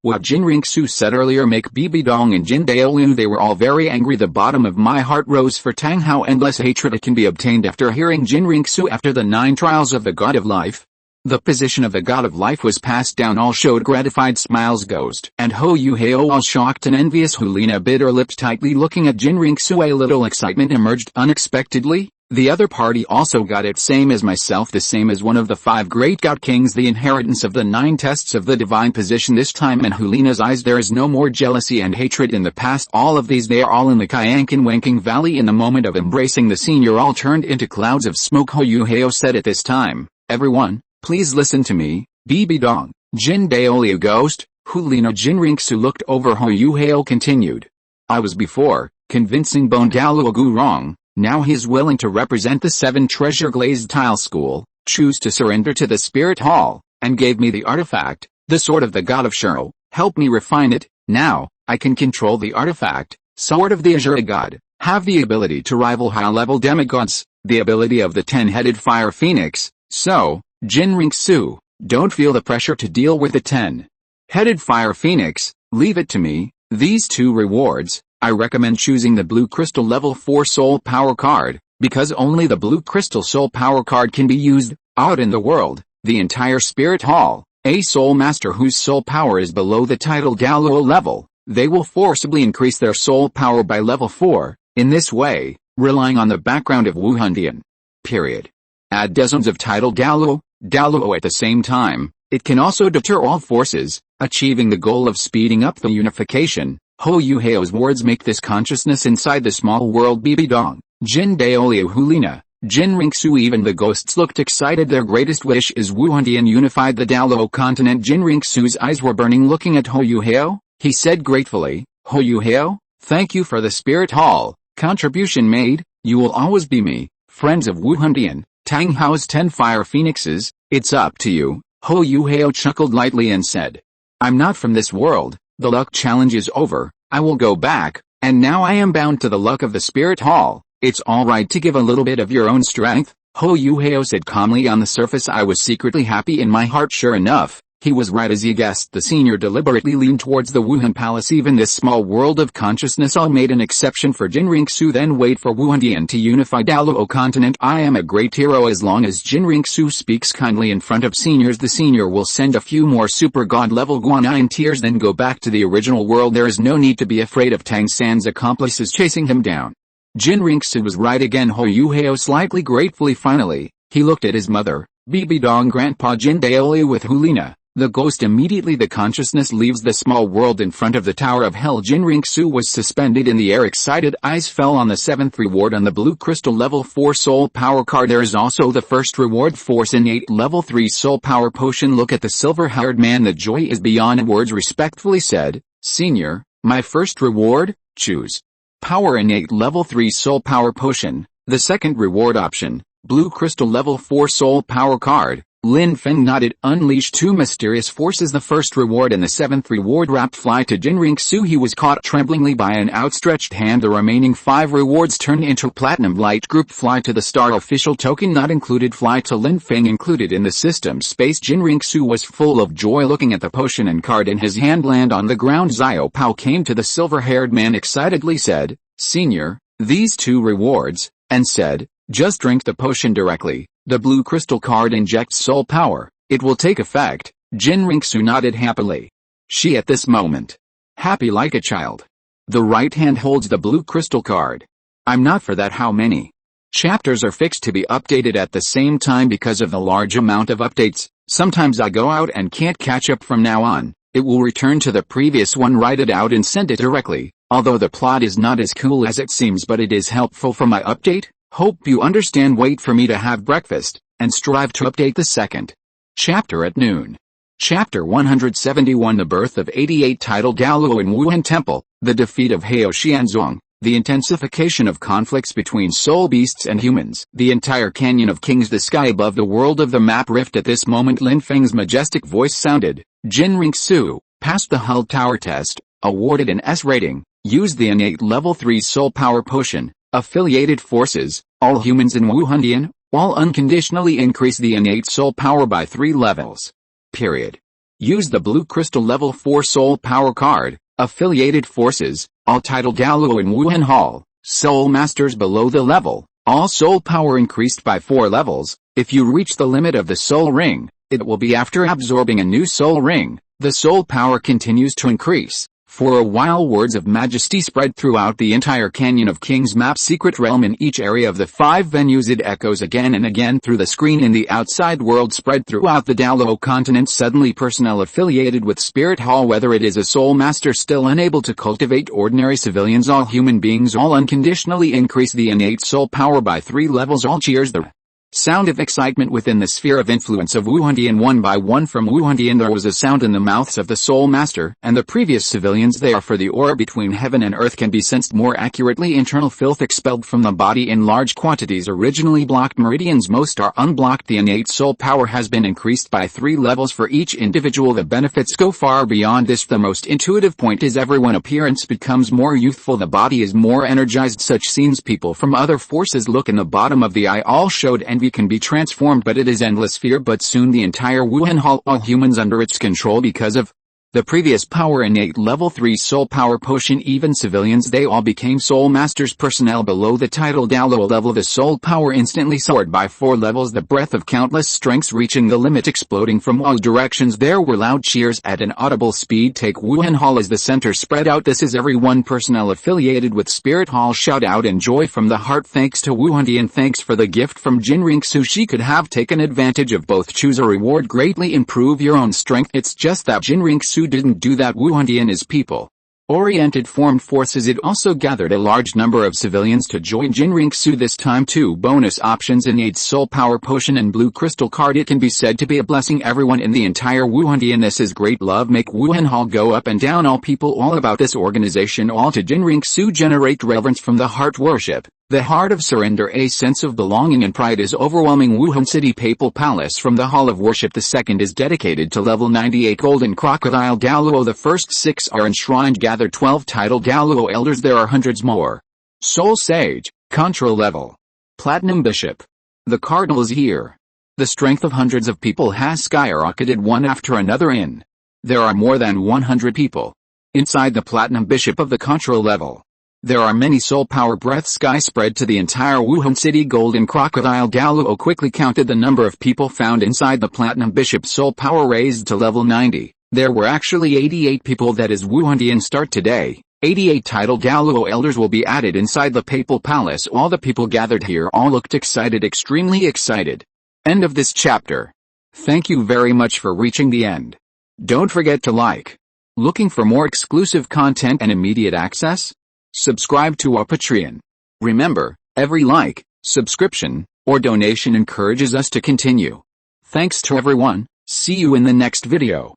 What Jinringsu said earlier make Bibi Dong and Jin Daoliu, they were all very angry. The bottom of my heart rose for Tang Hao. Endless hatred it can be obtained after hearing Jinringsu. After the 9 trials of the god of life, the position of the god of life was passed down. All showed gratified smiles. Ghost and Ho Yu Heo all shocked and envious. Liena bit her lips tightly looking at Jinringsu. A little excitement emerged unexpectedly. The other party also got it, same as myself, the same as one of the 5 great god kings, the inheritance of the 9 tests of the divine position. This time in Liena's eyes there is no more jealousy and hatred in the past. All of these, they are all in the Kyankan Wanking Valley. In the moment of embracing the senior, all turned into clouds of smoke. Ho Yu Heo said at this time, everyone, please listen to me. Bibi Dong, Jin Daoliu, Ghost, Liena. Jinringsu looked over. Ho Yu Heo continued, I was before convincing Bone Douluo Gu wrong. Now he is willing to represent the 7 treasure glazed tile school, choose to surrender to the spirit hall, and gave me the artifact. The sword of the god of Shiro, help me refine it. Now, I can control the artifact, sword of the Azure god, have the ability to rival high-level demigods, the ability of the 10-headed fire phoenix, so, Jinriksu, don't feel the pressure to deal with the 10-headed fire phoenix, leave it to me. These two rewards, I recommend choosing the blue crystal level 4 soul power card, because only the blue crystal soul power card can be used, out in the world, the entire spirit hall, a soul master whose soul power is below the title Douluo level, they will forcibly increase their soul power by level 4, in this way, relying on the background of Wuhun Temple. Period. Add dozens of title Douluo at the same time, it can also deter all forces, achieving the goal of speeding up the unification. Ho Yuheo's words make this consciousness inside the small world Bibi Dong, Jin Daoliu Liena, Jinriksu. Even the ghosts looked excited. Their greatest wish is Wuhun Temple unified the Douluo Continent. Jinriksu's eyes were burning looking at Ho Yuheo. He said gratefully, Ho Yuheo, thank you for the spirit hall contribution made. You will always be me, friends of Wuhun Temple, Tang Hao's 10 fire phoenixes. It's up to you. Ho Yuheo chuckled lightly and said, I'm not from this world. The luck challenge is over, I will go back, and now I am bound to the luck of the spirit hall. It's alright to give a little bit of your own strength, Ho Yuheo said calmly. On the surface I was secretly happy in my heart. Sure enough, he was right. As he guessed, the senior deliberately leaned towards the Wuhan palace. Even this small world of consciousness all made an exception for Jinriksu. Then wait for Wuhun Temple to unify Douluo Continent. I am a great hero. As long as Jinriksu speaks kindly in front of seniors, the senior will send a few more super god level guanine tears, then go back to the original world. There is no need to be afraid of Tang San's accomplices chasing him down. Jinriksu was right again. Ho Yuheo slightly gratefully. Finally, he looked at his mother, Bibi Dong, Grandpa Jin Daoliu with Liena. The ghost immediately the consciousness leaves the small world in front of the Tower of Hell. Jinriksu was suspended in the air. Excited eyes fell on the 7th reward on the blue crystal level 4 soul power card. There is also the first reward, Force Innate level 3 soul power potion. Look at the silver-haired man. The joy is beyond words. Respectfully said, Senior, my first reward, choose Power Innate level 3 soul power potion. The second reward option, blue crystal level 4 soul power card. Lin Feng nodded. Unleash 2 mysterious forces. The first reward and the 7th reward wrapped fly to Jinriksu. He was caught tremblingly by an outstretched hand. The remaining 5 rewards turned into platinum light group. Fly to the star official token not included. Fly to Lin Feng included in the system space. Jinriksu was full of joy looking at the potion and card in his hand. Land on the ground. Xiao Pao came to the silver-haired man excitedly, said, Senior, these 2 rewards, and said, just drink the potion directly. The blue crystal card injects soul power. It will take effect. Jinriksu nodded happily. She at this moment, happy like a child. The right hand holds the blue crystal card. I'm not for that. How many chapters are fixed to be updated at the same time because of the large amount of updates? Sometimes I go out and can't catch up. From now on, it will return to the previous one, write it out and send it directly. Although the plot is not as cool as it seems, but it is helpful for my update. Hope you understand. Wait for me to have breakfast, and strive to update the second chapter at noon. Chapter 171. The birth of 88 title Douluo in Wuhun Temple, the defeat of Hao Xianzong, the intensification of conflicts between soul beasts and humans. The entire canyon of kings, the sky above the world of the map rift. At this moment Lin Feng's majestic voice sounded. Jinriksu, passed the hull tower test, awarded an S rating, used the innate level 3 soul power potion. Affiliated forces, all humans in Wuhun Temple, all unconditionally increase the innate soul power by 3 levels. Period. Use the blue crystal level 4 soul power card. Affiliated forces, all title Douluo in Wuhan Hall, soul masters below the level, all soul power increased by 4 levels. If you reach the limit of the soul ring, it will be after absorbing a new soul ring. The soul power continues to increase. For a while words of majesty spread throughout the entire Canyon of Kings map secret realm. In each area of the 5 venues it echoes again and again through the screen in the outside world spread throughout the Douluo Continent. Suddenly personnel affiliated with Spirit Hall, whether it is a soul master still unable to cultivate ordinary civilians, all human beings, all unconditionally increase the innate soul power by 3 levels. All cheers. The Sound of excitement within the sphere of influence of Wuhun. One by one from Wuhun there was a sound in the mouths of the Soul Master and the previous civilians there, for the aura between heaven and earth can be sensed more accurately. Internal filth expelled from the body in large quantities. Originally blocked meridians most are unblocked. The innate soul power has been increased by 3 levels for each individual. The benefits go far beyond this. The most intuitive point is everyone appearance becomes more youthful. The body is more energized. Such scenes people from other forces look in the bottom of the eye. All showed envy can be transformed, but it is endless fear. But soon the entire Wuhan Hall, all humans under its control because of the previous power. Innate level 3 soul power potion. Even civilians, they all became soul masters. Personnel below the title Douluo level, the soul power instantly soared by 4 levels. The breath of countless strengths reaching the limit, exploding from all directions. There were loud cheers at an audible speed. Take Wuhan Hall as the center spread out. This is everyone. Personnel affiliated with Spirit Hall shout out in joy from the heart. Thanks to Wuhun and thanks for the gift from Jinring Su. She could have taken advantage of both. Choose a reward, greatly improve your own strength. It's just that Jinring Su didn't do that. Wuhun is people oriented, formed forces. It also gathered a large number of civilians to join Jinring Su this time. 2 bonus options: innate soul power potion and blue crystal card. It can be said to be a blessing everyone in the entire Wuhun. This is great love, make Wuhan Hall go up and down. All people all about this organization, all to Jinring Su, generate reverence from the heart, worship the heart of surrender. A sense of belonging and pride is overwhelming. Wuhan City Papal Palace from the Hall of Worship. The second is dedicated to level 98 Golden Crocodile Douluo. The first 6 are enshrined. Gather 12 title Douluo elders. There are hundreds more. Soul Sage, Contra level, Platinum Bishop. The Cardinal is here. The strength of hundreds of people has skyrocketed one after another in. There are more than 100 people inside the Platinum Bishop of the Contra level. There are many soul power breath sky spread to the entire Wuhan city. Golden Crocodile Douluo quickly counted the number of people found inside the Platinum Bishop. Soul power raised to level 90. There were actually 88 people. That is Wuhan start today. 88 title Douluo elders will be added inside the Papal Palace. All the people gathered here all looked excited, extremely excited. End of this chapter. Thank you very much for reaching the end. Don't forget to like. Looking for more exclusive content and immediate access? Subscribe to our Patreon. Remember, every like, subscription, or donation encourages us to continue. Thanks to everyone. See you in the next video.